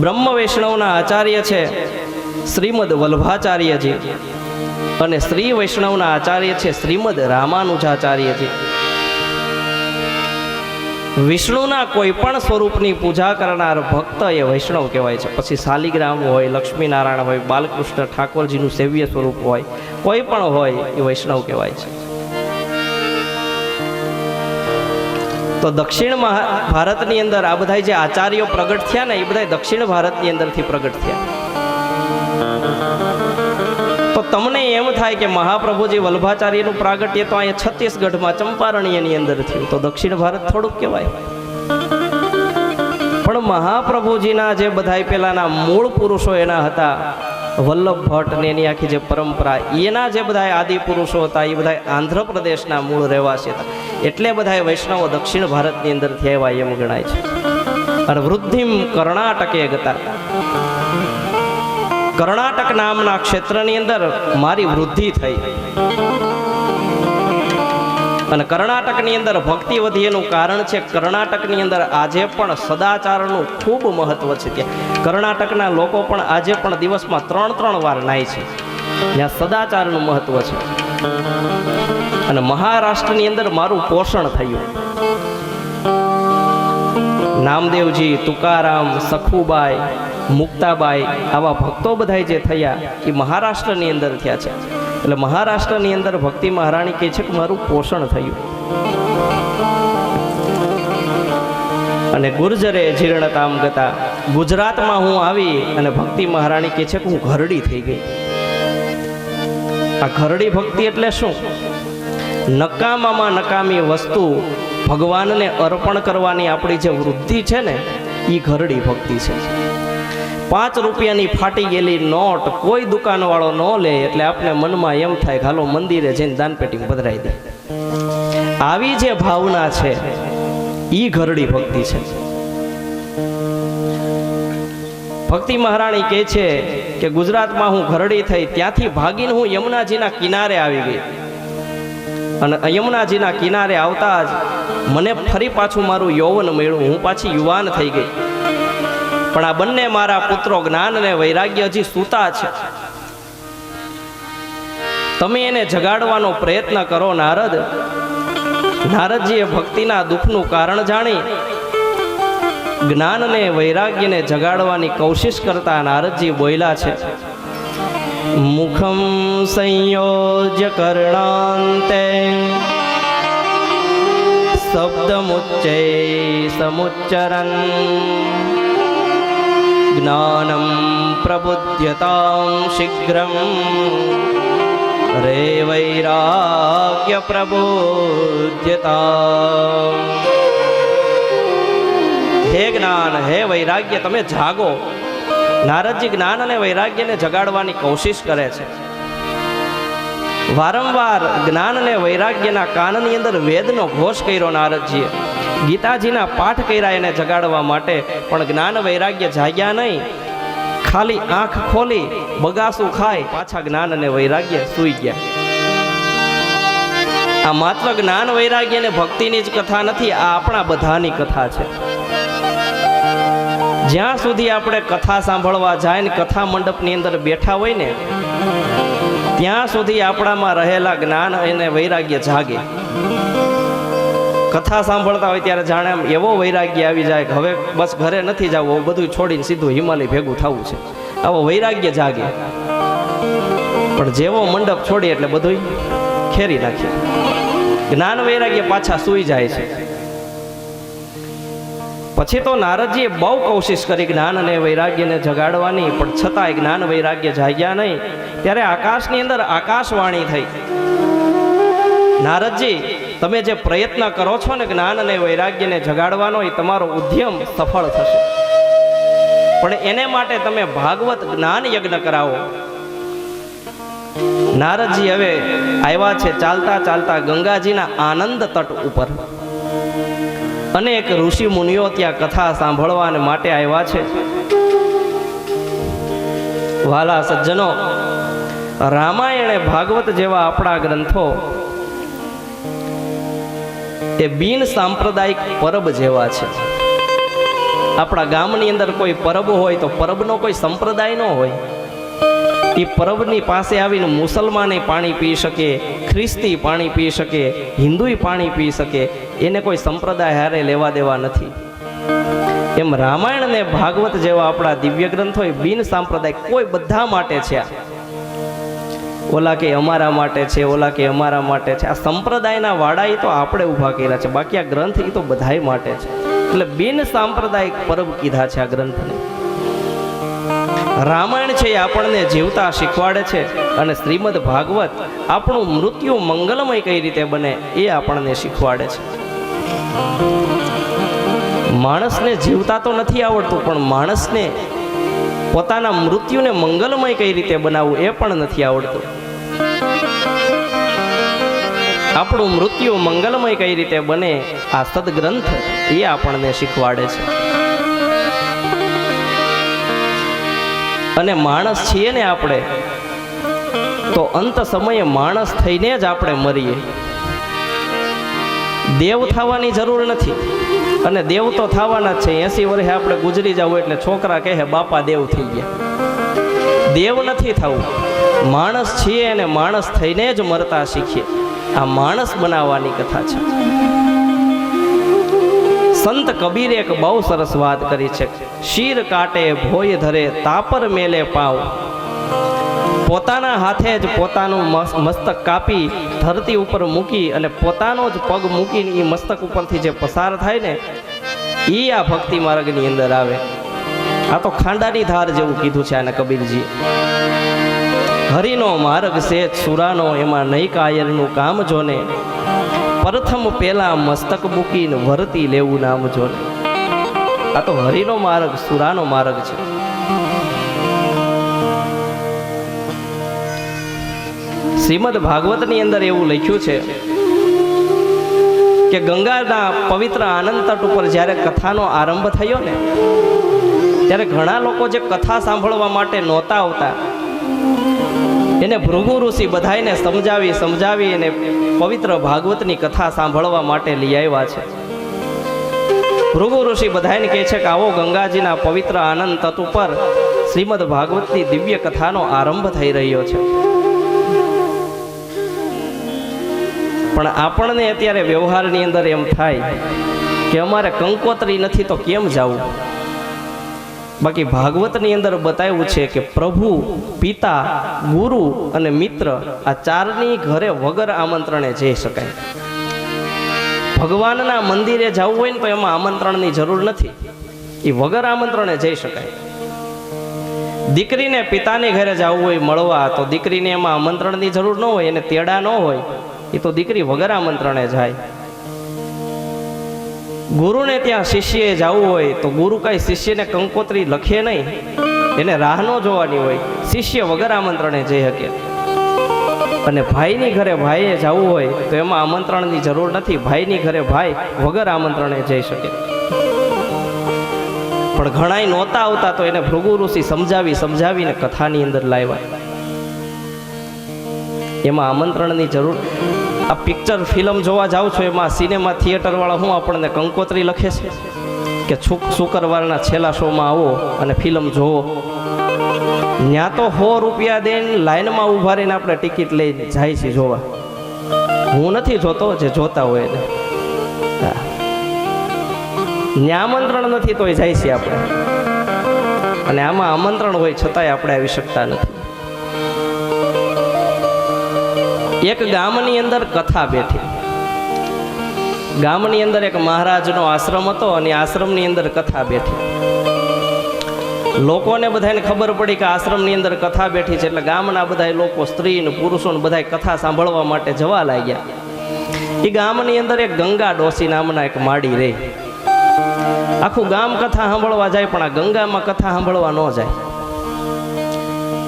બ્રહ્મ વૈષ્ણવના આચાર્ય છે શ્રીમદ વલ્ભાચાર્યજી. અને શ્રી વૈષ્ણવના આચાર્ય છે શ્રીમદ રામાનુજાચાર્યજી. વિષ્ણુના કોઈ પણ સ્વરૂપની પૂજા કરનાર ભક્ત એ વૈષ્ણવ કહેવાય છે. પછી શાલિગ્રામ હોય, લક્ષ્મીનારાયણ હોય, બાલકૃષ્ણ ઠાકોરજીનું સેવ્ય સ્વરૂપ હોય, કોઈ પણ હોય એ વૈષ્ણવ કહેવાય છે. તો દક્ષિણ ભારતની અંદર આ બધા જે આચાર્યો પ્રગટ થયા ને એ બધા દક્ષિણ ભારતની અંદરથી પ્રગટ થયા. તો તમને એમ થાય કે મહાપ્રભુજી વલ્ભાચાર્યનું પ્રાગટ્ય તો અહીંયા છત્તીસગઢમાં ચંપારણ્યની અંદર થયું, તો દક્ષિણ ભારત થોડુંક કહેવાય. પણ મહાપ્રભુજીના જે બધા પેલાના મૂળ પુરુષો એના હતા, વલ્લભ ભટ્ટ ને એની આખી જે પરંપરા, એના જે બધા આદિ પુરુષો હતા એ બધા આંધ્રપ્રદેશના મૂળ રહેવાસી હતા. એટલે બધા વૈષ્ણવો દક્ષિણ ભારતની અંદરથી આવ્યા એમ ગણાય છે. અને વૃદ્ધિમ કર્ણાટકે ગતા. કર્ણાટક નામના ક્ષેત્રની અંદર મારી વૃદ્ધિ થઈ. અને કર્ણાટકની અંદર ભક્તિ વધી એનું કારણ છે કર્ણાટકની અંદર આજે પણ સદાચારનું ખૂબ મહત્વ છે. ત્યાં કર્ણાટકના લોકો પણ આજે પણ દિવસમાં 3 વાર નાય છે. ત્યાં સદાચારનું મહત્વ છે. અને મહારાષ્ટ્રની અંદર મારું પોષણ થયું. નામદેવજી, તુકારામ, સખુબાઈ, મુક્તાબાઈ આવા ભક્તો બધાય જે થયા એ મહારાષ્ટ્રની અંદર થયા છે. એટલે મહારાષ્ટ્રની અંદર ભક્તિ મહારાણી કહે છે કે મારું પોષણ થયું. અને ગુર્જરે જીર્ણતામ ગતા, ગુજરાતમાં હું આવી અને ભક્તિ મહારાણી કહે છે કે હું ઘરડી થઈ ગઈ. આ ઘરડી ભક્તિ એટલે શું? નકામામાં નકામી વસ્તુ ભગવાનને અર્પણ કરવાની આપણી જે વૃત્તિ છે ને એ ઘરડી ભક્તિ છે. 5 રૂપિયાની ફાટી ગયેલી નોટ કોઈ દુકાનવાળો ન લે એટલે આપણે મનમાં એમ થાય કે હાલો મંદિરે જઈને દાનપેટી પધરાઈ દે. આવી જે ભાવના છે એ ઘરડી ભક્તિ છે. ભક્તિ મહારાણી કહે છે કે ગુજરાતમાં હું ઘરડી થઈ, ત્યાંથી ભાગીને હું યમુનાજીના કિનારે આવી ગઈ. અને યમુનાજીના કિનારે આવતા જ મને ફરી પાછું મારું યૌવન મળ્યું. હું પાછી યુવાન થઈ ગઈ. પણ આ બંને મારા પુત્રો જ્ઞાન અને વૈરાગ્ય હજી સૂતા છે. તમે એને જગાડવાનો પ્રયત્ન કરો નારદ. નારદજીએ ભક્તિના દુઃખનું કારણ જાણી જ્ઞાન અને વૈરાગ્યને જગાડવાની કોશિશ કરતા નારદજી બોલ્યા છે, મુખમ સંયોજ્ય કર્ણાંતે શબ્દમુચ્ચૈ સમુચ્ચરન જ્ઞાનમ પ્રબુધ્યતામ શીઘ્રમ રે વૈરાગ્ય પ્રબુધ્યતામ. હે જ્ઞાન, હે વૈરાગ્ય, તમે જાગો. નારદજી જ્ઞાન અને વૈરાગ્યને જગાડવાની કોશિશ કરે છે. વારંવાર જ્ઞાન અને વૈરાગ્યના કાનની અંદર વેદનો ઘોષ કર્યો નારદજીએ. ગીતાજીના પાઠ કર્યા એને જગાડવા માટે, પણ જ્ઞાન વૈરાગ્ય જાગ્યા નહીં. ખાલી આંખ ખોલી બગાસું ખાય પાછા જ્ઞાન અને વૈરાગ્ય સૂઈ ગયા. આ માત્ર જ્ઞાન વૈરાગ્ય અને ભક્તિની જ કથા નથી, આ આપણા બધાની કથા છે. જ્યાં સુધી આપણે કથા સાંભળવા જાય ને કથા મંડપની અંદર બેઠા હોય ને ત્યાં સુધી આપણામાં રહેલા જ્ઞાન અને વૈરાગ્ય જાગે. કથા સાંભળતા હોય ત્યારે જાણે આમ એવો વૈરાગ્ય આવી જાય કે હવે બસ ઘરે નથી જવું, બધું છોડીને સીધું હિમાલય ભેગું થવું છે, આવો વૈરાગ્ય જાગે. પણ જેવો મંડપ છોડી એટલે બધું ખેરી નાખે. જ્ઞાન વૈરાગ્ય પાછા સૂઈ જાય છે. પછી તો નારદજીએ બહુ કોશિશ કરી જ્ઞાન અને વૈરાગ્યને જગાડવાની, પણ છતાંય જ્ઞાન વૈરાગ્ય જાગ્યા નહીં. ત્યારે આકાશની અંદર આકાશવાણી થઈ, નારદજી તમે જે પ્રયત્ન કરો છો ને જ્ઞાન અને વૈરાગ્યને જગાડવાનો એ તમારો ઉદ્યમ સફળ થશે, પણ એને માટે તમે ભાગવત જ્ઞાન યજ્ઞ કરાવો. નારદજી હવે આવ્યા છે ચાલતા ચાલતા ગંગાજીના આનંદ તટ ઉપર. અનેક ઋષિ મુનિઓ ત્યાં કથા સાંભળવા માટે આવ્યા છે. વાલા સજ્જનો, રામાયણ ભાગવત જેવા આપણા ગ્રંથો એ બિન સાંપ્રદાયિક પરબ જેવા છે. આપણા ગામની અંદર કોઈ પરબ હોય તો પરબનો કોઈ સંપ્રદાય ન હોય. એ પરબની પાસે આવીને મુસલમાને પાણી પી શકે, ખ્રિસ્તી પાણી પી શકે, હિન્દુય પાણી પી શકે, એને કોઈ સંપ્રદાય હારે લેવા દેવા નથી. એમ રામાયણ અને ભાગવત જેવા આપણા દિવ્ય ગ્રંથો એ બિન સાંપ્રદાયિક કોઈ બધા માટે છે. ઓલા કે અમારા માટે છે, ઓલા કે અમારા માટે છે. આ સંપ્રદાયના વાડા એ તો આપણે ઊભા કર્યા છે, બાકી આ ગ્રંથ એ તો બધાય માટે છે. એટલે બિન સાંપ્રદાયિક પરબ કીધા છે આ ગ્રંથને. રામાયણ છે એ આપણને જીવતા શીખવાડે છે, અને શ્રીમદ ભાગવત આપણું મૃત્યુ મંગલમય કઈ રીતે બને એ આપણને શીખવાડે છે. માણસને જીવતા તો નથી આવડતું, પણ માણસને પોતાના મૃત્યુને મંગલમય કઈ રીતે બનાવવું એ પણ નથી આવડતું. આપણું મૃત્યુ મંગલમય કઈ રીતે બને આ સદગ્રંથ એ આપણને શીખવાડે છે. અને માણસ છીએ ને આપણે, તો અંત સમયે માણસ થઈને જ આપણે મરીએ. દેવ થવાની જરૂર નથી, અને દેવ તો થવાના જ છે. 80 વર્ષે આપણે ગુજરી જવું એટલે છોકરા કહે બાપા દેવ થઈ ગયા. દેવ નથી થવું, માણસ છીએ અને માણસ થઈને જ મરતા શીખીએ. આ માણસ બનાવવાની કથા છે. સંત કબીરે એક બહુ સરસ વાત કરી છે. શીર કાટે ભોય ધરે તાપર મેલે પાવ. પોતાના હાથે જ પોતાનું મસ્તક કાપી ધરતી ઉપર મૂકી અને પોતાનો જ પગ મૂકીને એ મસ્તક ઉપરથી જે પસાર થાય ને, એ આ ભક્તિ માર્ગની અંદર આવે. આ તો ખાંડાની ધાર જેવું કીધું છે આને કબીરજી. હરિનો માર્ગ છે સુરાનો, એમાં નહીં કાયરનું કામ જોને. પ્રથમ પેલા મસ્તક મૂકીને વરતી લેવું નામ જોને. આ તો હરિનો માર્ગ, સુરાનો માર્ગ છે. શ્રીમદ ભાગવતની અંદર એવું લખ્યું છે કે ગંગાના પવિત્ર આનંદ તટ ઉપર જ્યારે કથાનો આરંભ થયો ને, ત્યારે ઘણા લોકો જે કથા સાંભળવા માટે નહોતા આવતા, એને ભૃગુ ઋષિ બધાને સમજાવી અને પવિત્ર ભાગવતની કથા સાંભળવા માટે લઈ આવ્યા છે. ભૃગુ ઋષિ બધાને કહે છે કે આવો ગંગાજીના પવિત્ર આનંદ તટ ઉપર શ્રીમદ ભાગવતની દિવ્ય કથાનો આરંભ થઈ રહ્યો છે. પણ આપણને અત્યારે વ્યવહારની અંદર એમ થાય કે અમારે કંકોત્રી નથી તો કેમ જવું. બાકી ભાગવતની અંદર બતાવ્યું છે કે પ્રભુ, પિતા, ગુરુ અને મિત્ર આ ચારની ઘરે વગર આમંત્રણે જઈ શકાય. ભગવાનના મંદિરે જવું હોય ને તો એમાં આમંત્રણની જરૂર નથી, એ વગર આમંત્રણે જઈ શકાય. દીકરીને પિતાની ઘરે જવું હોય મળવા, તો દીકરીને એમાં આમંત્રણની જરૂર ન હોય, એને તેડા ન હોય, એ તો દીકરી વગર આમંત્રણે જાય. ગુરુને ત્યાં શિષ્યએ જવું હોય તો ગુરુ કઈ શિષ્યને કંકોત્રી લખે નહીં, એને રાહ ન જોવાની હોય, શિષ્ય વગર આમંત્રણે જઈ શકે. અને ભાઈની ઘરે ભાઈએ જવું હોય તો એમાં આમંત્રણની જરૂર નથી, ભાઈની ઘરે ભાઈ વગર આમંત્રણે જઈ શકે. પણ ઘણાય નહોતા આવતા તો એને ભૃગુ ઋષિ સમજાવીને કથાની અંદર લાવ્યા. એમાં આમંત્રણની જરૂર. આ પિક્ચર ફિલ્મ જોવા જાવ છો, એમાં સિનેમા થિયેટર વાળા શું આપણને કંકોત્રી લખે છે કે શુક્રવારના છેલ્લા શોમાં આવો અને ફિલ્મ જોવો. ત્યાં તો 100 રૂપિયા દઈને લાઈનમાં ઊભા રહીને આપણે ટિકિટ લઈને જાય છે જોવા. હું નથી જોતો, જે જોતા હોય એને. ત્યાં આમંત્રણ નથી તોય જાય છે આપણે, અને આમાં આમંત્રણ હોય છતાંય આપણે આવી શકતા નથી. એક ગામની અંદર કથા બેઠી. ગામની અંદર એક મહારાજનો આશ્રમ હતો અને આશ્રમની અંદર કથા બેઠી. લોકોને બધાને ખબર પડી કે આશ્રમની અંદર કથા બેઠી છે, એટલે ગામના બધા લોકો, સ્ત્રી ને પુરુષો ને બધા કથા સાંભળવા માટે જવા લાગ્યા. એ ગામની અંદર એક ગંગા ડોસી નામના એક માડી રહી. આખું ગામ કથા સાંભળવા જાય, પણ આ ગંગામાં કથા સાંભળવા ન જાય.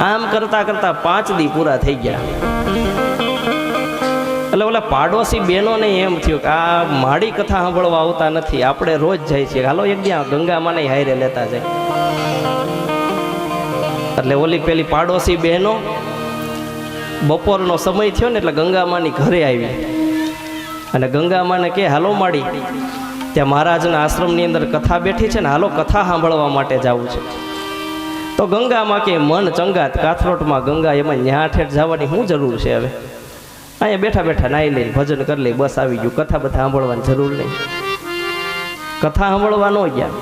આમ કરતા 5 દી પૂરા થઈ ગયા. એટલે ઓલા પાડોશી બહેનોને એમ થયું કે આ માડી કથા સાંભળવા આવતા નથી, આપણે રોજ જાય છીએ, હાલો એક ત્યાં ગંગામાં નહીં હારે લેતા જાય. એટલે ઓલી પેલી પાડોશી બહેનો બપોરનો સમય થયો ને એટલે ગંગામાની ઘરે આવી અને ગંગામાને કે હાલો માડી, ત્યાં મહારાજના આશ્રમની અંદર કથા બેઠી છે ને, હાલો કથા સાંભળવા માટે જવું છે. તો ગંગામાં કે મન ચંગાત કાથરોટમાં ગંગા, એમાં ન્યા ઠેઠ જવાની શું જરૂર છે? હવે અહીંયા બેઠા બેઠા નાઈ લઈને ભજન કરી લઈ, બસ આવી ગયું. કથા બધા સાંભળવાની જરૂર નહીં. કથા સાંભળવા ન ગયા.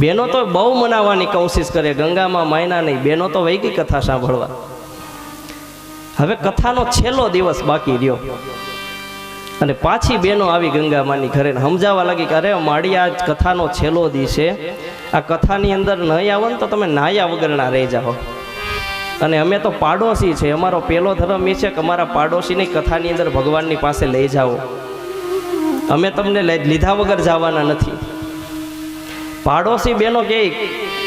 બેનો તો બહુ મનાવવાની કોશિશ કરે, ગંગામાં માયના નહીં. બેનો તો વહી ગઈ કથા સાંભળવા. હવે કથાનો છેલ્લો દિવસ બાકી રહ્યો અને પાછી બેનો આવી ગંગામાની ઘરે સમજાવવા લાગી કે અરે માડી, આજ કથાનો છેલ્લો દિવસ છે, આ કથાની અંદર નહીં આવો ને તો તમે નાયા વગરના રહી જાઓ. અને અમે તો પાડોશી છે, અમારો પહેલો ધર્મ એ છે કે અમારા પાડોશીની કથાની અંદર ભગવાનની પાસે લઈ જાઓ. અમે તમને લીધા વગર જવાના નથી. પાડોશી બેનો કે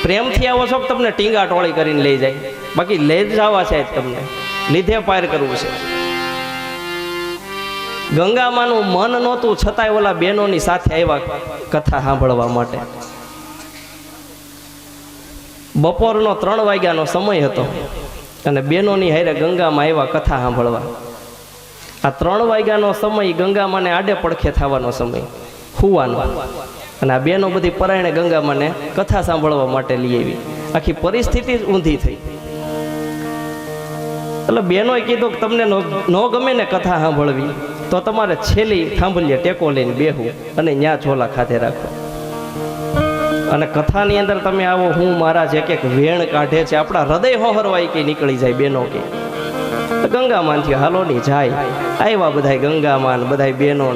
પ્રેમથી આવો છો કે તમને ટીંગા ટોળી કરીને લઈ જાય, બાકી લઈ જવા છે તમને, લીધે પાર કરવું છે. ગંગામાનું મન નહોતું, છતાંય ઓલા બહેનોની સાથે આવ્યા કથા સાંભળવા માટે. બપોરનો 3 વાગ્યાનો સમય હતો અને બહેનોની હારે ગંગામાં આવ્યા કથા સાંભળવા. આ 3 વાગ્યાનો સમય ગંગામાને આડે પડખે થવાનો સમય, હુવાનો. અને આ બહેનો બધી પરાયણે ગંગામાને કથા સાંભળવા માટે લઈ આવી. આખી પરિસ્થિતિ જ ઊંધી થઈ. એટલે બહેનોએ કીધું કે તમને ન ગમે ને કથા સાંભળવી તો તમારે છેલ્લી થાંભલીએ ટેકો લઈને બેહવું અને ન્યા ઝોલા ખાતે રાખો. અને કથાની અંદર તમે આવો, હું મહારાજ એક એક વેણ કાઢે છે, આપણા હૃદય હોહરવાઈ કે નીકળી જાય બહેનો કે. ગંગામાંથી હાલો ની જાય. આવ્યા બધાય ગંગામાં, બધાય બહેનો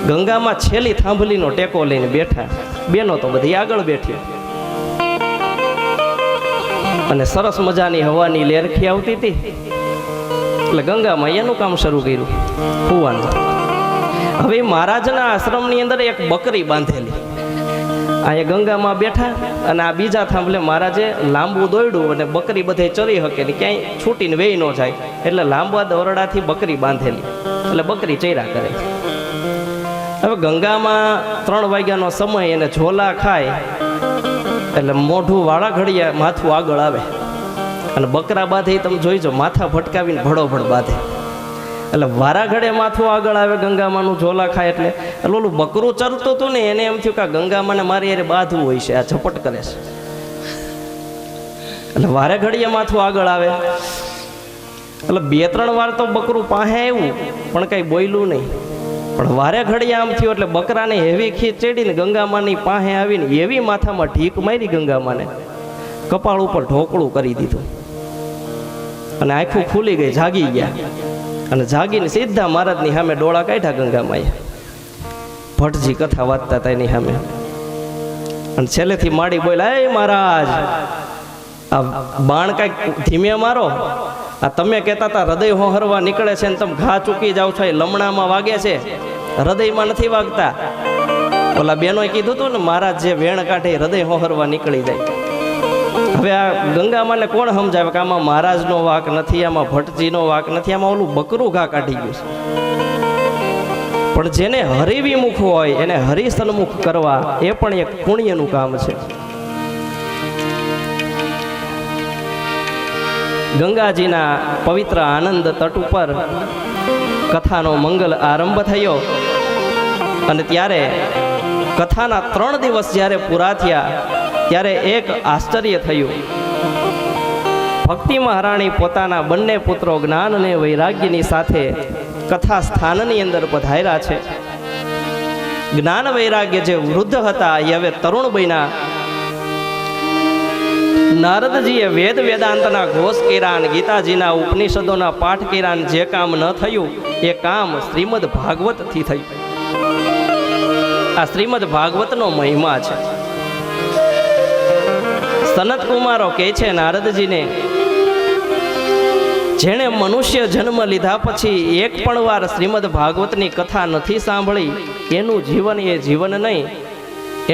ગંગામાં છેલ્લી થાંભલીનો ટેકો લઈને બેઠા. બહેનો તો બધી આગળ બેઠી અને સરસ મજાની હવાની લેરખી આવતી હતી. એટલે ગંગામાં એનું કામ શરૂ કર્યું, હુવાનું. હવે મહારાજના આશ્રમની અંદર એક બકરી બાંધેલી. અહીંયા ગંગામાં બેઠા અને આ બીજા થાંભલે મહારાજે લાંબુ દોડ્યું અને બકરી બધે ચરી શકે ને ક્યાંય છૂટીને વેઈ ન જાય એટલે લાંબા દોરડાથી બકરી બાંધેલી. એટલે બકરી ચર્યા કરે. હવે ગંગામાં 3 વાગ્યાનો સમય એને ઝોલા ખાય એટલે મોઢું વાળા ઘડિયા માથું આગળ આવે અને બકરા બાંધે તમે જોઈજો માથા ભટકાવીને ભડોભડ બાંધે. એટલે વારા ઘડે માથું આગળ આવે ગંગામાનું ઝોલા ખાય. એટલે ઓલું બકરું ચરતું હતું ને એને એમ થયું કે ગંગામાને મારી યારે બાંધવું હોય છે, આ ઝપટ કરે છે. એટલે વારે ઘડીએ માથું આગળ આવે. એટલે 2-3 વાર તો બકરું પાસે આવ્યું પણ કઈ બોલ્યું નહીં. પણ વારે ઘડીએ આમ થયું એટલે બકરાને હેવી ખીચ ચડીને ગંગામાની પાસે આવીને એવી માથામાં ઢીક મારી ગંગામાને, કપાળ ઉપર ઢોકળું કરી દીધું અને આંખું ખુલી ગઈ, જાગી ગયા. અને જાગીને સીધા મહારાજની સામે ડોળા કાઢ્યા ગંગામાએ. ભટ્ટજી કથા વાંચતા હતા એની સામે. અને છેલ્લેથી માડી બોલ્યા, એ મહારાજ આ બાણ કાંઈક ધીમે મારો. આ તમે કહેતા હતા હૃદય હોહરવા નીકળે છે ને તમે ઘા ચૂકી જાઓ છો, એ લમણામાં વાગે છે, હૃદયમાં નથી વાગતા. ઓલા બેનોએ કીધું હતું ને મહારાજ જે વેણ કાઢે હૃદય હોહરવા નીકળી જાય. હવે આ ગંગામાને કોણ સમજાવે કે આમાં મહારાજનો વાક નથી, આમાં ભટ્ટજીનો વાક નથી, આમાં ઓલું બકરું ઘા કાઢી ગયું છે. પણ જેને હરિવિમુખ હોય એને હરિસન્મુખ કરવા એ પણ એક પુણ્યનું કામ છે. ગંગાજીના પવિત્ર આનંદ તટ ઉપર કથાનો મંગલ આરંભ થયો અને ત્યારે કથાના 3 દિવસ જ્યારે પૂરા થયા ત્યારે એક આશ્ચર્ય થયું. ભક્તિ મહારાણી પોતાના બંને પુત્રો જ્ઞાન અને વૈરાગ્યની સાથે કથા સ્થાનની અંદર પધાર્યા છે. જ્ઞાન વૈરાગ્ય જે વૃદ્ધ હતા એ હવે તરુણ બન્યા. નારદજીએ વેદ વેદાંતના ઘોષ કર્યા, ગીતાજીના ઉપનિષદોના પાઠ કર્યા. જે કામ ન થયું એ કામ શ્રીમદ ભાગવતથી થયું. આ શ્રીમદ ભાગવતનો મહિમા છે. સનત કુમારો કહે છે નારદજીને, જેણે મનુષ્ય જન્મ લીધા પછી એક પણ વાર શ્રીમદ ભાગવતની કથા નથી સાંભળી એનું જીવન એ જીવન નહીં,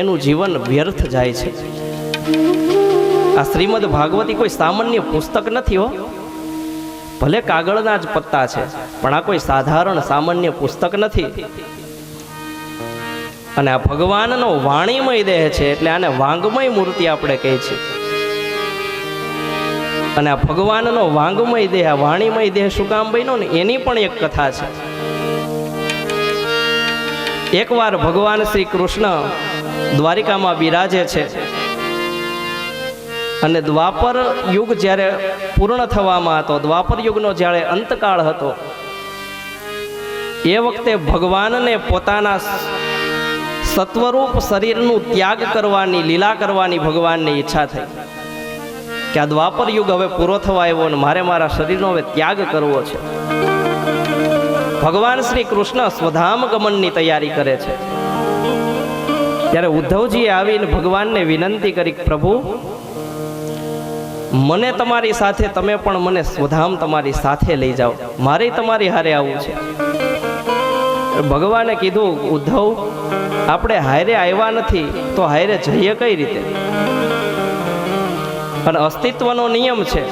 એનું જીવન વ્યર્થ જાય છે. આ શ્રીમદ ભાગવતી કોઈ સામાન્ય પુસ્તક નથી હો, ભલે કાગળના જ પત્તા છે પણ આ કોઈ સાધારણ સામાન્ય પુસ્તક નથી. અને આ ભગવાનનો વાણીમય દેહ છે એટલે આને વાંગમય મૂર્તિ આપણે કહીએ છીએ. અને આ ભગવાનનો વાંગમય દેહ, આ વાણીમય દેહ શું કામ બન્યો ને એની પણ એક કથા છે. એકવાર ભગવાન શ્રી કૃષ્ણ દ્વારિકામાં બિરાજે છે અને દ્વાપર યુગ જ્યારે પૂર્ણ થવામાં હતો, દ્વાપર યુગનો જ્યારે અંતકાળ હતો, એ વખતે ભગવાનને પોતાના સત્વરૂપ શરીરનું ત્યાગ કરવાની, લીલા કરવાની ભગવાનની ઈચ્છા થઈ કે આ દ્વાપર યુગ હવે પૂરો થવા આવ્યો અને મારે મારા શરીરનો હવે ત્યાગ કરવો છે. ભગવાન શ્રી કૃષ્ણ સ્વધામ ગમનની તૈયારી કરે છે. ત્યારે ઉદ્ધવજીએ આવીને ભગવાનને વિનંતી કરી, પ્રભુ મને તમારી સાથે, તમે પણ મને સ્વધામ તમારી સાથે લઈ જાઓ, મારે તમારી હારે આવવું છે. ભગવાને કીધું, ઉદ્ધવ આપણે હારે આવ્યા નથી તો હારે જઈએ કઈ રીતે? અને અસ્તિત્વનો નિયમ છે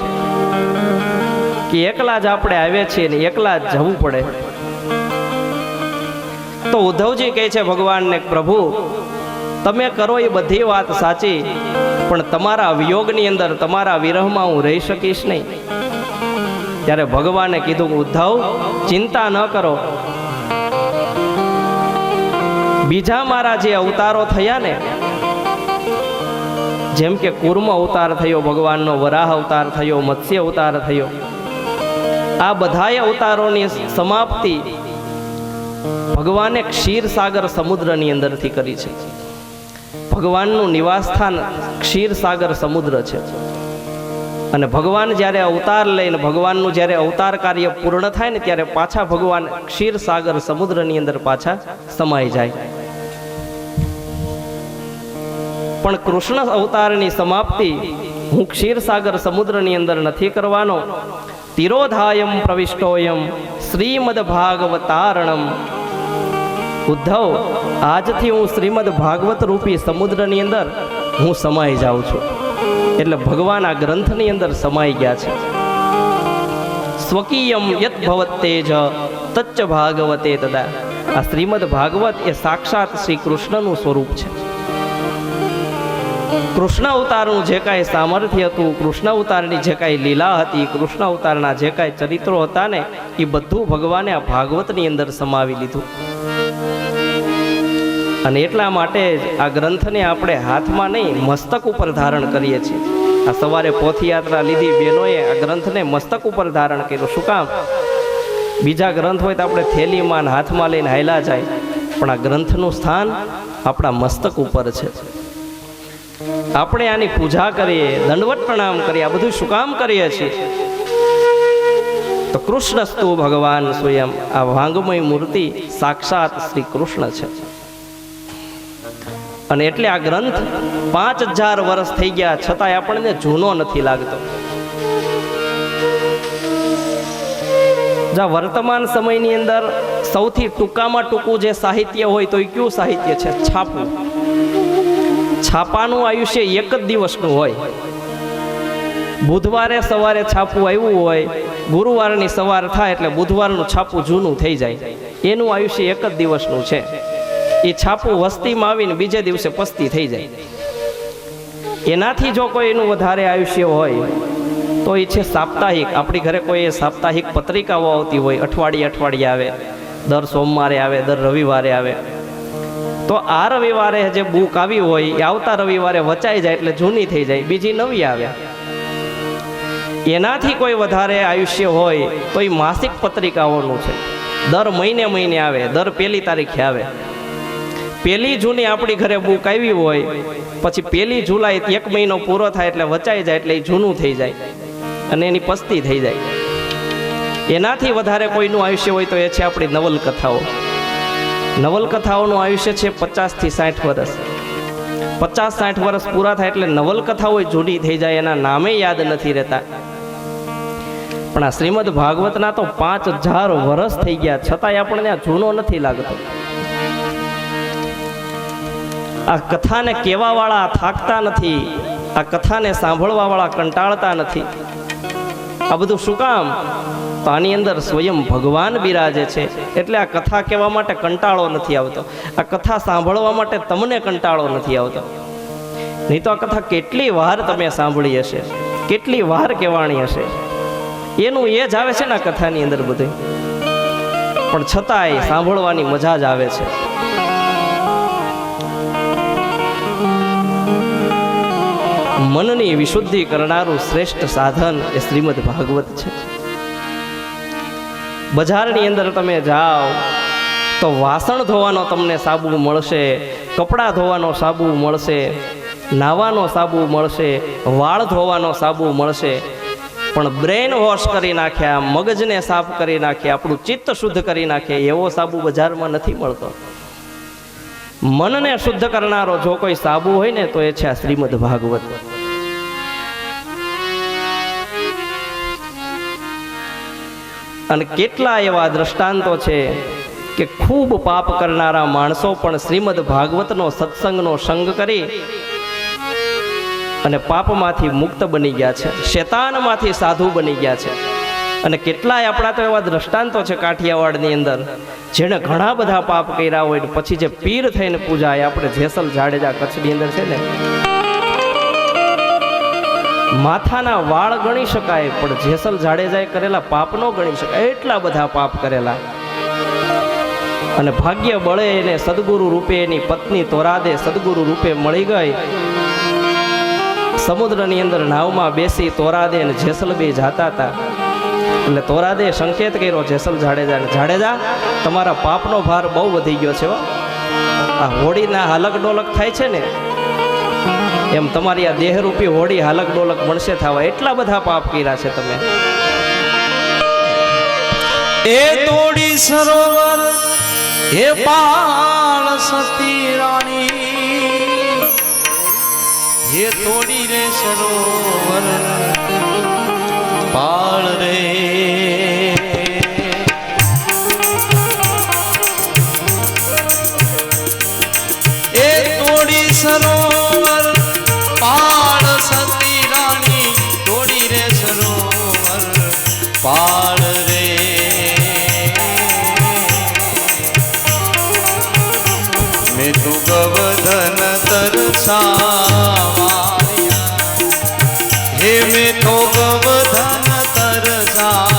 કે એકલા જ આપણે આવ્યા છીએ ને એકલા જ જવું પડે. તો ઉદ્ધવજી કહે છે ભગવાનને, પ્રભુ તમે કરો એ બધી વાત સાચી, પણ તમારા વિયોગની અંદર, તમારા વિરહમાં હું રહી શકીશ નહીં. ત્યારે ભગવાને કીધું, ઉદ્ધવ ચિંતા ન કરો, બીજા મારા જે અવતારો થયા ને, જેમ કે કૂર્મ અવતાર થયો ભગવાનનો, વરાહ અવતાર થયો, મત્સ્ય અવતાર થયો, આ બધાય અવતારોની સમાપ્તિ ભગવાને ક્ષીરસાગર સમુદ્રની અંદરથી કરી છે. ભગવાનનું નિવાસસ્થાન ક્ષીરસાગર સમુદ્ર છે. અને ભગવાન જ્યારે અવતાર લઈને, ભગવાનનું જ્યારે અવતાર કાર્ય પૂર્ણ થાય ને, ત્યારે પાછા ભગવાન ક્ષીરસાગર સમુદ્રની અંદર પાછા સમાઈ જાય. પણ કૃષ્ણ અવતારની સમાપ્તિ હું ક્ષીરસાગર સમુદ્રની અંદર નથી કરવાનો. તિરોધાયમ પ્રવિષ્ટોયમ શ્રીમદ ભાગવતારણમ. ઉદ્ધવ, આજથી હું શ્રીમદ ભાગવત રૂપી સમુદ્રની અંદર હું સમાઈ જાઉં છું. એટલે ભગવાન આ ગ્રંથની અંદર સમાઈ ગયા છે. સ્વકીયમ યત ભવત તેજ તચ્ચ ભાગવતે તદા. આ શ્રીમદ ભાગવત એ સાક્ષાત શ્રી કૃષ્ણનું સ્વરૂપ છે. કૃષ્ણ અવતારનું જે કાંઈ સામર્થ્ય હતું, કૃષ્ણ અવતારની જે કાંઈ લીલા હતી, કૃષ્ણ અવતારના જે કાંઈ ચરિત્રો હતા ને, એ બધું ભગવાને આ ભાગવતની અંદર સમાવી લીધું. અને એટલા માટે જ આ ગ્રંથને આપણે હાથમાં નહીં, મસ્તક ઉપર ધારણ કરીએ છીએ. આ સવારે પોથયાત્રા લીધી બહેનોએ, આ ગ્રંથને મસ્તક ઉપર ધારણ કર્યું. શું કામ? બીજા ગ્રંથ હોય તો આપણે થેલીમાં હાથમાં લઈને હાયલા જાય, પણ આ ગ્રંથનું સ્થાન આપણા મસ્તક ઉપર છે. આપણે આની પૂજા કરીએ, દંડવત પ્રણામ કરીએ, આ બધું શું કામ કરીએ છીએ? તો કૃષ્ણસ્તુ ભગવાન સ્વયં. આ વાંગમય મૂર્તિ સાક્ષાત શ્રી કૃષ્ણ છે. અને એટલે આ ગ્રંથ 5000 વર્ષ થઈ ગયા છતાંય આપણને જૂનો નથી લાગતો. જા વર્તમાન સમયની અંદર સૌથી ટૂંકામાં ટૂંકું જે સાહિત્ય હોય તો એ કયું સાહિત્ય છે? છાપું. છાપાનું આયુષ્ય એક જ દિવસનું હોય. બુધવારે સવારે છાપું આવ્યું હોય, ગુરુવારની સવાર થાય એટલે બુધવારનું છાપું જૂનું થઈ જાય. એનું આયુષ્ય એક જ દિવસનું છે. એ છાપું વસ્તીમાં આવીને બીજે દિવસે પસ્તી થઈ જાય. એનાથી જો કોઈ એનું વધારે આયુષ્ય હોય તો એ છે સાપ્તાહિક. આપણી ઘરે કોઈ સાપ્તાહિક પત્રિકાઓ આવતી હોય, અઠવાડિયે આવે, દર સોમવારે આવે, દર રવિવારે આવે. તો આ રવિવારે જે બુક આવી હોય એ આવતા રવિવારે વચાઈ જાય એટલે જૂની થઈ જાય, બીજી નવી આવે. એનાથી કોઈ વધારે આયુષ્ય હોય તો એ માસિક પત્રિકાઓનું છે. દર મહિને આવે, દર 1 તારીખે આવે. 1 જૂને આપણી ઘરે બુક આવી હોય, પછી 1 જુલાઈ 1 મહિનો પૂરો થાય એટલે વચાઈ જાય એટલે એ જૂનું થઈ જાય અને એની પસ્તી થઈ જાય. એનાથી વધારે કોઈનું આયુષ્ય હોય તો એ છે આપણી નવલકથાઓ. નવલકથાઓનું આયુષ્ય છે 50 થી 60 વર્ષ. 50-60 વર્ષ પૂરા થાય એટલે નવલકથાઓ જૂની થઈ જાય, એના નામે યાદ નથી રહેતા. પણ આ શ્રીમદ ભાગવતના તો 5000 વર્ષ થઈ ગયા છતાંય આપણને આ જૂનો નથી લાગતો. આ કથાને કહેવાવાળા થાકતા નથી, આ કથાને સાંભળવાવાળા કંટાળતા નથી. આ બધું શું કામ? તો આની અંદર સ્વયં ભગવાન બિરાજે છે એટલે આ કથા કહેવા માટે કંટાળો નથી આવતો. આ કથા સાંભળવા માટે તમને કંટાળો નથી આવતો. નહીં તો આ કથા કેટલી વાર તમે સાંભળી હશે, કેટલી વાર કહેવાણી હશે. એનું એ જ આવે છે ને આ કથાની અંદર બધું. પણ છતાંય સાંભળવાની મજા જ આવે છે. મનની વિશુદ્ધિ કરનારું શ્રેષ્ઠ સાધન એ શ્રીમદ ભાગવત છે. બજારની અંદર તમે જાઓ તો વાસણ ધોવાનો તમને સાબુ મળશે, કપડાં ધોવાનો સાબુ મળશે, નાવાનો સાબુ મળશે, વાળ ધોવાનો સાબુ મળશે. પણ બ્રેન વોશ કરી નાખ્યા, મગજને સાફ કરી નાખ્યા, આપણું ચિત્ત શુદ્ધ કરી નાખે એવો સાબુ બજારમાં નથી મળતો. મનને શુદ્ધ કરનારો જો કોઈ સાબુ હોય ને તો એ છે આ શ્રીમદ ભાગવત. અને કેટલા એવા દ્રષ્ટાંતો છે કે ખૂબ પાપ કરનારા માણસો પણ શ્રીમદ ભાગવતનો સત્સંગનો સંગ કરી અને પાપમાંથી મુક્ત બની ગયા છે, શેતાનમાંથી સાધુ બની ગયા છે. અને કેટલાય આપણા તો એવા દ્રષ્ટાંતો છે કાઠિયાવાડની અંદર, જેણે ઘણા બધા પાપ કર્યા હોય પછી જે પીર થઈને પૂજાય. આપણે જેસલ જાડેજા કચ્છની અંદર છે ને, માથાના વાળ ગણી શકાય, પણ જેસલ જાડેજાએ કરેલા પાપ નો ગણી શકાય, એટલા બધા પાપ કરેલા. અને ભાગ્ય બળે એને સદગુરુ રૂપે એની પત્ની તોરાદે સદગુરુ રૂપે મળી ગઈ. સમુદ્રની અંદર નાવમાં બેસી તોરાદે અને જેસલ બે જાતા હતા. એટલે તોરાદે સંકેત કર્યો જેસલ જાડેજાને, જાડેજા તમારા પાપનો ભાર બહુ વધી ગયો છે હો. આ હોડીના હાલક ડોલક થાય છે ને, એમ તમારી આ દેહરૂપી હોડી હાલક ડોલક મળશે થવા, એટલા બધા પાપ કર્યા છે તમે. એ તોડી સરોવર હે પાળ સતી રાણી, હે તોડી રે સરોવર પાળ રે. એ તોડી સરોવર પાળ સતી રાણી, તોડી રે સરોવર પાળ રે. મેં તો ગવધન તરસાવાર્યા, હે મેં તો ગવધન તરસાવાર્યા,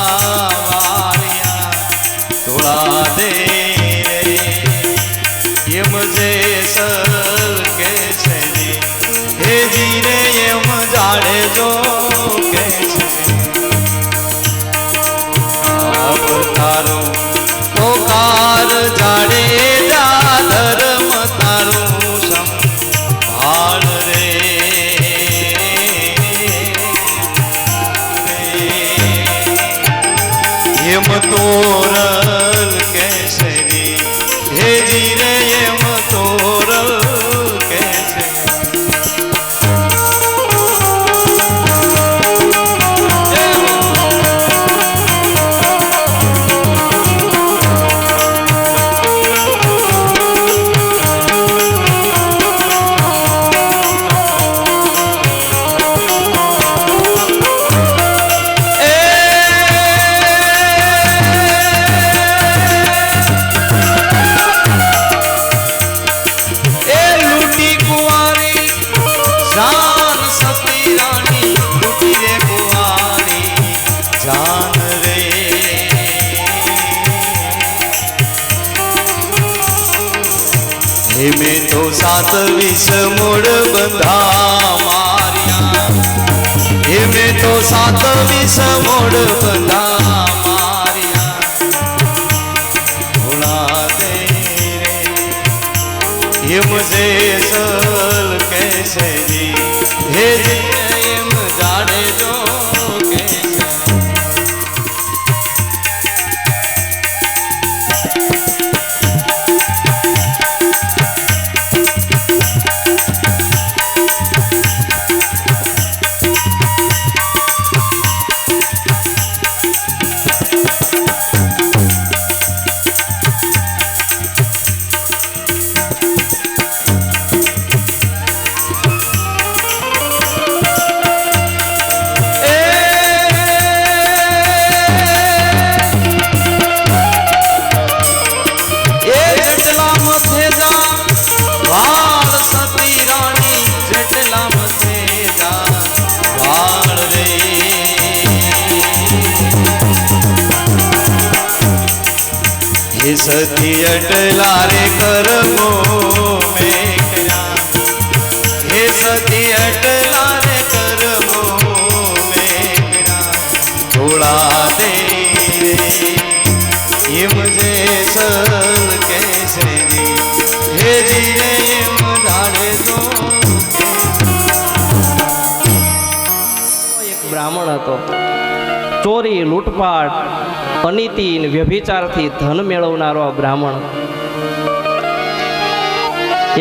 તોળા દે રે એમ જેસલ કે છે રે, હે જીરે એમ જાડેજો કે છે. તારું પોકાર જાડેજા, ધર્મ તારું સંભાળ રે. એમ તોરલ કેસરી, હે જીરે એમ તોરલ કેસરી. મેં તો 27 મૂળ બંધા માર્યા, હે મેં તો 27 મૂળ બંધા માર્યા, ભોળા દે રે એમ જેસલ કેસરી, હે એમ જાડેજો કે છે. સતી અટલા રે કરમો મેં કર્યા, હે સતી અટલા રે કરમો મેં કર્યા, થોડા દે રે એમ જેસલ કેસરી, હે જીરે એમ ધારે તો. એક બ્રાહ્મણ હતો, ચોરી લૂંટપાટ અનીતિ અને વ્યભિચારથી ધન મેળવનારો આ બ્રાહ્મણ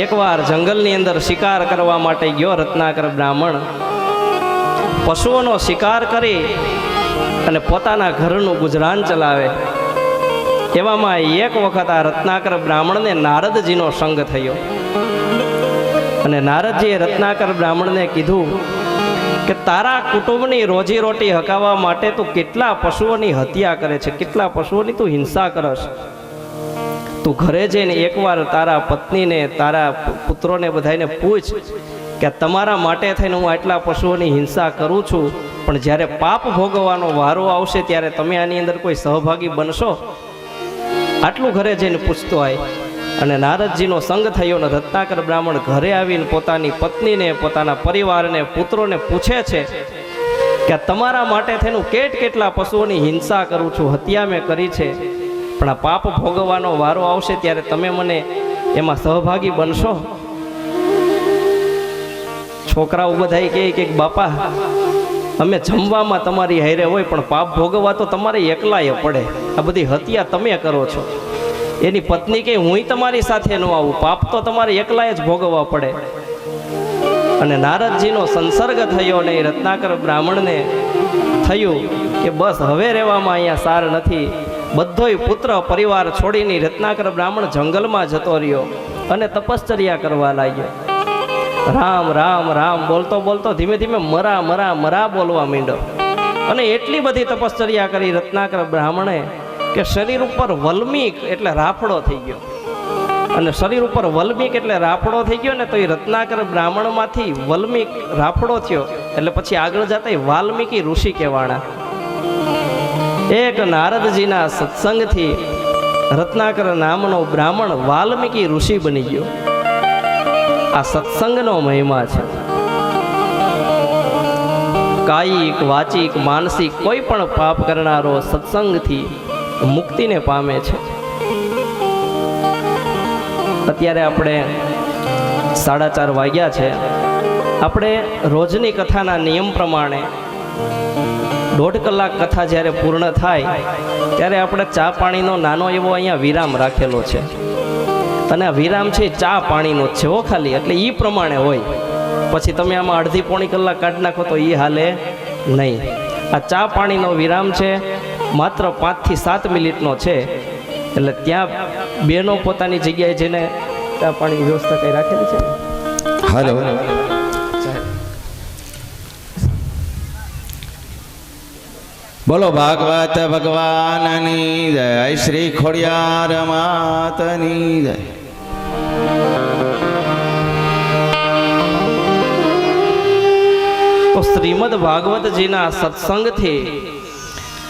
એકવાર જંગલની અંદર શિકાર કરવા માટે ગયો. રત્નાકર બ્રાહ્મણ પશુઓનો શિકાર કરી અને પોતાના ઘરનું ગુજરાન ચલાવે. એવામાં એક વખત આ રત્નાકર બ્રાહ્મણને નારદજીનો સંગ થયો અને નારદજીએ રત્નાકર બ્રાહ્મણને કીધું કે તારા કુટુંબની રોજીરોટી હકાવવા માટે તું કેટલા પશુઓની હત્યા કરે છે, કેટલા પશુઓની તું હિંસા કરસ. તું ઘરે જઈને એકવાર તારા પત્નીને, તારા પુત્રોને બધાને પૂછ કે તમારા માટે થઈને હું આટલા પશુઓની હિંસા કરું છું, પણ જ્યારે પાપ ભોગવવાનો વારો આવશે ત્યારે તમે આની અંદર કોઈ સહભાગી બનશો? આટલું ઘરે જઈને પૂછતો હોય. અને નારદજીનો સંગ થયો ને રત્નાકર બ્રાહ્મણ ઘરે આવીને પોતાની પત્નીને, પોતાના પરિવારને, પુત્રોને પૂછે છે કે તમારા માટે થઈને હું કેટલા પશુઓની હિંસા કરું છું, હત્યા મેં કરી છે, પણ આ પાપ ભોગવવાનો વારો આવશે ત્યારે તમે મને એમાં સહભાગી બનશો? છોકરાઓ બધાય કહે કે બાપા અમે જમવામાં તમારી હારે હોય, પણ પાપ ભોગવવા તો તમારે એકલાએ પડે. આ બધી હત્યા તમે કરો છો. એની પત્ની કે હું તમારી સાથે ન આવું, પાપ તો તમારે એકલાએ જ ભોગવવા પડે. અને નારદજીનો સંસર્ગ થયો ને રત્નાકર બ્રાહ્મણને થયું કે બસ હવે રહેવામાં અહીંયા સાર નથી. બધોય પુત્ર પરિવાર છોડીને રત્નાકર બ્રાહ્મણ જંગલમાં જતો રહ્યો અને તપશ્ચર્યા કરવા લાગ્યો. રામ રામ રામ બોલતો બોલતો ધીમે ધીમે મરા મરા મરા બોલવા માંડ્યો. અને એટલી બધી તપશ્ચર્યા કરી રત્નાકર બ્રાહ્મણે કે શરીર ઉપર વલ્મીક એટલે રાફડો થઈ ગયો. અને શરીર ઉપર વલ્મીક એટલે રાફડો થઈ ગયો ને તો એ રત્નાકર બ્રાહ્મણમાંથી વલ્મીક રાફડો થયો. એટલે પછી આગળ જતા વાલ્મીકી ઋષિ કહેવાણા. એક નારદજીના સત્સંગથી રત્નાકર નામનો બ્રાહ્મણ વાલ્મીકી ઋષિ બની ગયો. આ સત્સંગનો મહિમા છે. કાયિક, વાચિક, માનસિક કોઈ પણ પાપ કરનારો સત્સંગથી મુક્તિને પામે છે. અત્યારે આપણે 4:30 વાગ્યા છે. આપણે રોજની કથાના નિયમ પ્રમાણે 1.5 કલાક કથા જ્યારે પૂર્ણ થાય ત્યારે આપણે ચા પાણીનો નાનો એવો અહીંયા વિરામ રાખેલો છે. અને આ વિરામ છે ચા પાણીનો જ છે હો ખાલી. એટલે એ પ્રમાણે હોય. પછી તમે આમાં અડધી પોણી કલાક કાઢી નાખો તો એ હાલે નહીં. આ ચા પાણીનો વિરામ છે, માત્ર 5 થી 7 મિનિટનો છે. એટલે ત્યાં બેનો પોતાની જગ્યાએ જઈને ચા પાણીની વ્યવસ્થા કઈ રાખેલી છે. હાલો. બોલો ભાગવત ભગવાનની જય, શ્રી ખોડિયાર માતની જય. તો શ્રીમદ ભાગવતજીના સત્સંગથી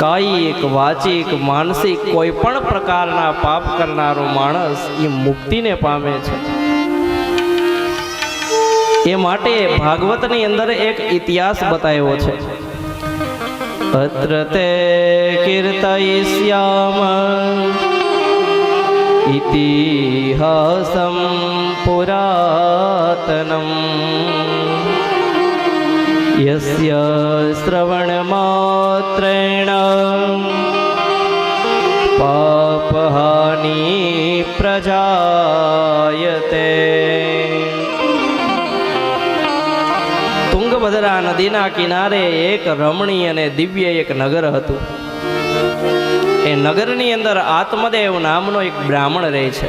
કાયિક, વાચિક, માનસિક કોઈ પણ પ્રકારના પાપ કરનારો માણસ એ મુક્તિને પામે છે. એ માટે ભાગવતની અંદર એક ઇતિહાસ બતાવ્યો છે. અત્ર તે કીર્તયિષ્યામ ઇતિહાસં પુરાતનમ યસ્ય શ્રવણમાત્રેણ પાપહાનિ પ્રજાયતે. તુંગભદ્રા નદીના કિનારે એક રમણીય અને દિવ્ય એક નગર હતું. એ નગરની અંદર આત્મદેવ નામનો એક બ્રાહ્મણ રહે છે.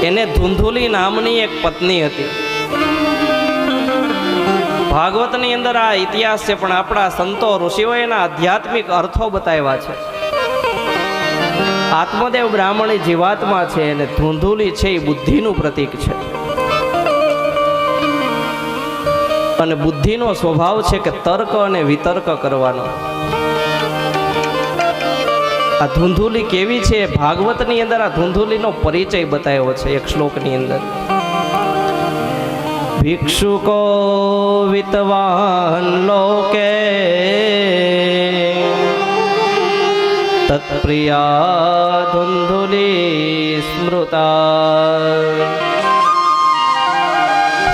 એને ધુંધુલી નામની એક પત્ની હતી. ભાગવતની અંદર આ ઇતિહાસ છે, પણ આપણા સંતો ઋષિઓ એના આધ્યાત્મિક અર્થો બતાવ્યા છે. આત્મદેવ બ્રાહ્મણ એ જીવાત્મા છે અને ધુંધુલી છે એ બુદ્ધિનું પ્રતીક છે. અને બુદ્ધિનો સ્વભાવ છે કે તર્ક અને વિતર્ક કરવાનો. આ ધુંધુલી કેવી છે? ભાગવતની અંદર આ ધુંધુલીનો પરિચય બતાવ્યો છે એક શ્લોકની અંદર. ભિક્ષુકો વિતવાન લોકે તત્પ્રિયા ધુંધુલી સ્મૃતા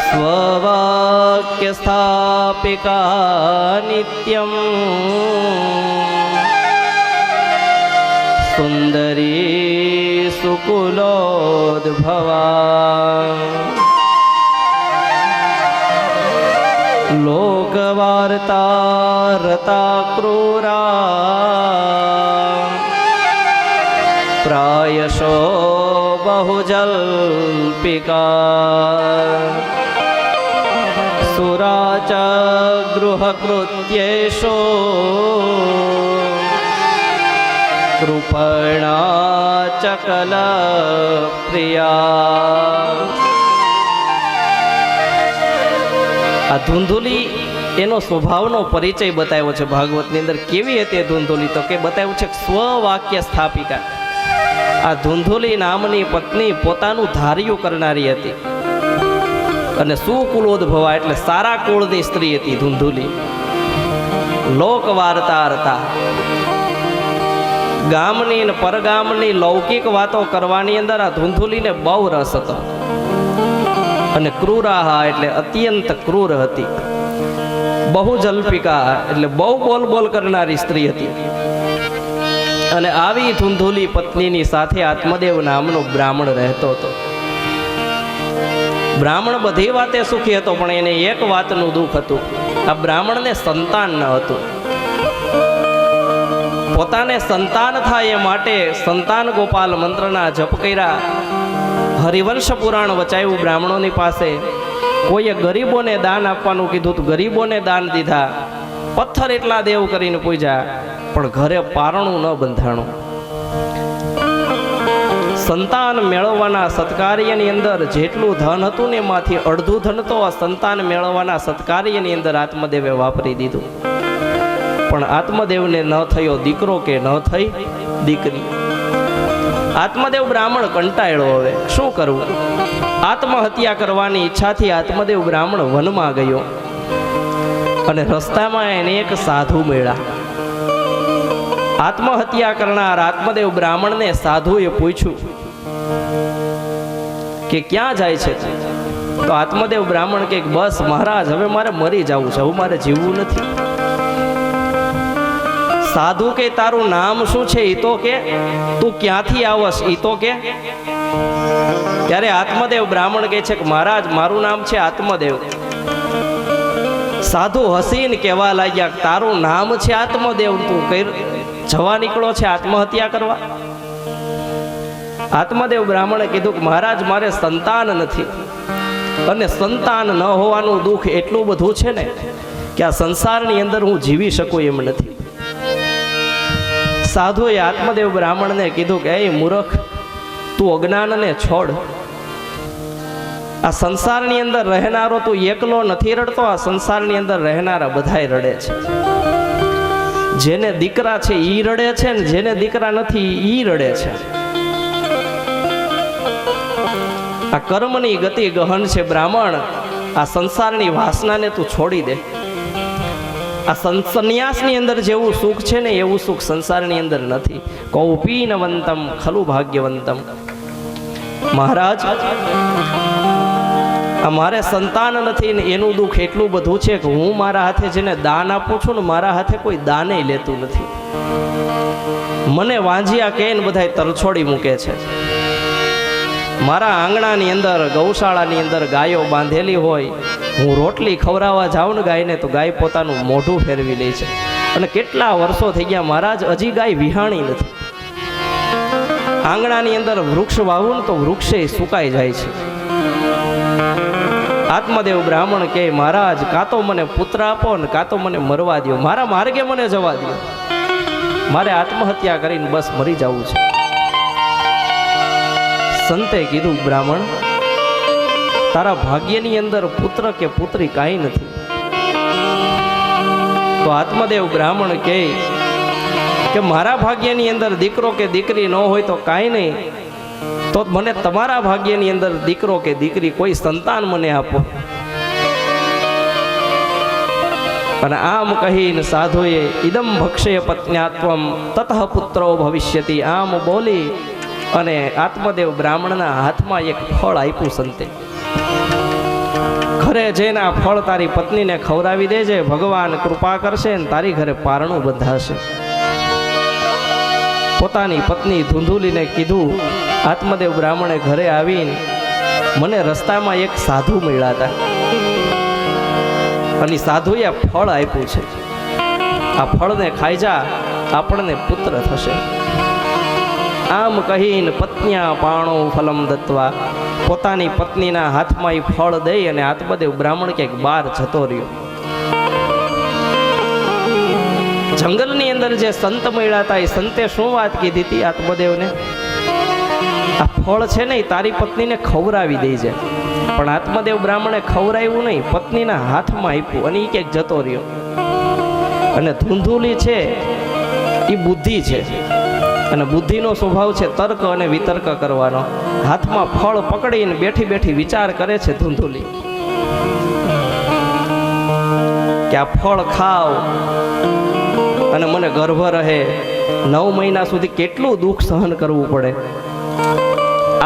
સ્વવાક્ય સ્થાપિકા નિત્યમ સુંદરી સુકુલોદ્ભવા લોકવાર્તા રતા ક્રૂરા પ્રાયશો બહુજલ્પિકા સુરાચ ગૃહકૃત્યેષો કૃપણા ચકલ પ્રિયા આ ધૂંધુલી એનો સ્વભાવનો પરિચય બતાવ્યો છે ભાગવતની અંદર. કેવી હતી એ ધૂંધુલી? તો કે બતાવ્યું છે સ્વવાક્ય સ્થાપિકા. આ ધૂંધુલી નામની પત્ની પોતાનું ધાર્યું કરનારી હતી અને સુકુલોદ્ભવા એટલે સારા કુળની સ્ત્રી હતી ધૂંધુલી. લોક વાર્તા હતા. ગામની અને પરગામની લૌકિક વાતો કરવાની અંદર આ ધૂંધુલીને બહુ રસ હતો. અને ક્રૂરાહા એટલે અત્યંત ક્રૂર હતી. બહુ જલ્પિકા એટલે બહુ બોલ બોલ કરનારી સ્ત્રી હતી. અને આવી ધૂંધુલી પત્નીની સાથે આત્મદેવ નામનો બ્રાહ્મણ રહેતો હતો. બ્રાહ્મણ બધી વાતે સુખી હતો, પણ એને એક વાતનું દુઃખ હતું. આ બ્રાહ્મણને સંતાન ન હતું. પોતાને સંતાન થાય એ માટે સંતાન ગોપાલ મંત્રના જપ કર્યા. હરિવંશ પુરાણ વચાયું બ્રાહ્મણોની પાસે. કોઈએ ગરીબોને દાન આપવાનું કીધું તો ગરીબોને દાન દીધા. પથ્થર એટલા દેવ કરીને પૂજ્યા, પણ ઘરે પારણું ન બંધાણું. સંતાન મેળવવાના સત્કાર્યની અંદર જેટલું ધન હતું ને એમાંથી અડધું ધન તો આ સંતાન મેળવવાના સત્કાર્યની અંદર આત્મદેવે વાપરી દીધું. પણ આત્મદેવને ન થયો દીકરો કે ન થઈ દીકરી. આત્મદેવ બ્રાહ્મણ કંટાળ્યો. હવે શું કરવું? આત્મહત્યા કરવાની ઈચ્છાથી આત્મદેવ બ્રાહ્મણ વનમાં ગયો અને રસ્તામાં એને એક સાધુ મળ્યા. આત્મહત્યા કરનાર આત્મદેવ બ્રાહ્મણને સાધુએ પૂછ્યું કે ક્યાં જાય છે? તો આત્મદેવ બ્રાહ્મણ કે બસ મહારાજ, હવે મારે મરી જવું છે, હવે મારે જીવવું નથી. સાધુ કે તારું નામ શું છે? એ તો કે. તું ક્યાંથી આવસ? એ તો કે. ત્યારે આત્મદેવ બ્રાહ્મણ કહે છે કે મહારાજ, મારું નામ છે આત્મદેવ. સાધુ હસીને કહેવા લાગ્યા, તારું નામ છે આત્મદેવ, તું કઈ જવા નીકળો છે આત્મહત્યા કરવા? આત્મદેવ બ્રાહ્મણે કીધું કે મહારાજ, મારે સંતાન નથી અને સંતાન ન હોવાનું દુઃખ એટલું બધું છે ને કે આ સંસારની અંદર હું જીવી શકું એમ નથી. સાધુએ આત્મદેવ બ્રાહ્મણને કીધું કે એ મૂર્ખ, તું અજ્ઞાનને છોડ. આ સંસારની અંદર રહેનારો તું એકલો નથી રડતો, આ સંસારની અંદર રહેનારા બધાય રડે છે. જેને દીકરા છે ઈ રડે છે ને જેને દીકરા નથી ઈ રડે છે. આ કર્મની ગતિ ગહન છે બ્રાહ્મણ. આ સંસારની વાસનાને તું છોડી દે. આ સંન્યાસની અંદર જેવું સુખ છે ને એવું સુખ સંસારની અંદર નથી. કૌપીનવંતમ ખલુ ભાગ્યવંતમ. મહારાજ, મારે સંતાન નથી ને એનું દુઃખ એટલું બધું છે કે હું મારા હાથે જેને દાન આપું છું ને મારા હાથે કોઈ દાને લેતું નથી. મને વાંજિયા કહીને બધા તરછોડી મૂકે છે. મારા આંગણાની અંદર ગૌશાળાની અંદર ગાયો બાંધેલી હોય, હું રોટલી ખવડાવવા જાઉં ને ગાયને તો ગાય પોતાનું મોઢું ફેરવી લે છે. અને કેટલા વર્ષો થઈ ગયા મહારાજ, હજી ગાય વિહાણી નથી. આંગણાની અંદર વૃક્ષ વાવું ને તો વૃક્ષે સુકાઈ જાય છે. આત્મદેવ બ્રાહ્મણ કે મહારાજ, કાં તો મને પુત્ર આપો ને કાં તો મને મરવા દો, મારા માર્ગે મને જવા દો. મારે આત્મહત્યા કરીને બસ મરી જવું છે. સંતે કીધું, બ્રાહ્મણ, તારા ભાગ્યની અંદર પુત્ર કે પુત્રી કાંઈ નથી. તો આત્મદેવ બ્રાહ્મણ કહે કે મારા ભાગ્યની અંદર દીકરો કે દીકરી ન હોય તો કાંઈ નહીં, તો મને તમારા ભાગ્યની અંદર દીકરો કે દીકરી કોઈ સંતાન મને આપો. અને આમ કહીને સાધુએ ઇદમ ભક્ષય પત્ન્યાત્વમ તતઃ પુત્રો ભવિષ્યતિ આમ બોલી અને આત્મદેવ બ્રાહ્મણના હાથમાં એક ફળ આપ્યું. સંતે, ઘરે જઈને આ ફળ તારી પત્નીને ખવડાવી દેજે, ભગવાન કૃપા કરશે ને તારી ઘરે પારણું બંધાશે. પોતાની પત્ની ધૂંધુલીને કીધું. આત્મદેવ બ્રાહ્મણે ઘરે આવીને મને રસ્તામાં એક સાધુ મળ્યા હતા અને સાધુએ આ ફળ આપ્યું છે. આ ફળને ખાઈ જા, આપણને પુત્ર થશે. આમ કહીને પત્ન્યા પાણો ફલમ દત્વા, પોતાની પત્નીના હાથમાં એ ફળ દઈ અને આત્મદેવ બ્રાહ્મણ ક્યાંક બહાર જતો રહ્યો. જંગલની અંદર જે સંત મળ્યા હતા એ સંતે શું વાત કીધી હતી આત્મદેવને? આ ફળ છે ને તારી પત્નીને ખવડાવી દેજે. પણ આત્મદેવ બ્રાહ્મણે ખવરાયું નહીં, પત્નીના હાથમાં આપ્યું અને એ ક્યાંક જતો રહ્યો. અને ધૂંધુલી છે એ બુદ્ધિ છે, અને બુદ્ધિનો સ્વભાવ છે તર્ક અને વિતર્ક કરવાનો. હાથમાં ફળ પકડીને બેઠી બેઠી વિચાર કરે છે ધૂંધુલી કે આ ફળ ખાવ અને મને ગર્ભ રહે, 9 મહિના સુધી કેટલું દુઃખ સહન કરવું પડે,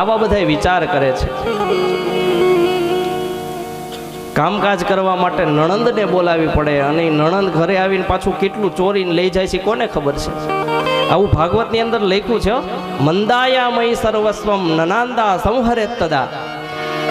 આવા બધા વિચાર કરે છે. કામકાજ કરવા માટે નણંદને બોલાવી પડે, અને નણંદ ઘરે આવીને પાછું કેટલું ચોરીને લઈ જાય છે કોને ખબર છે. આવું ભાગવતની અંદર લખ્યું છે, મંદાયામય સર્વસ્વમ નનાંદા સંહરે તદા.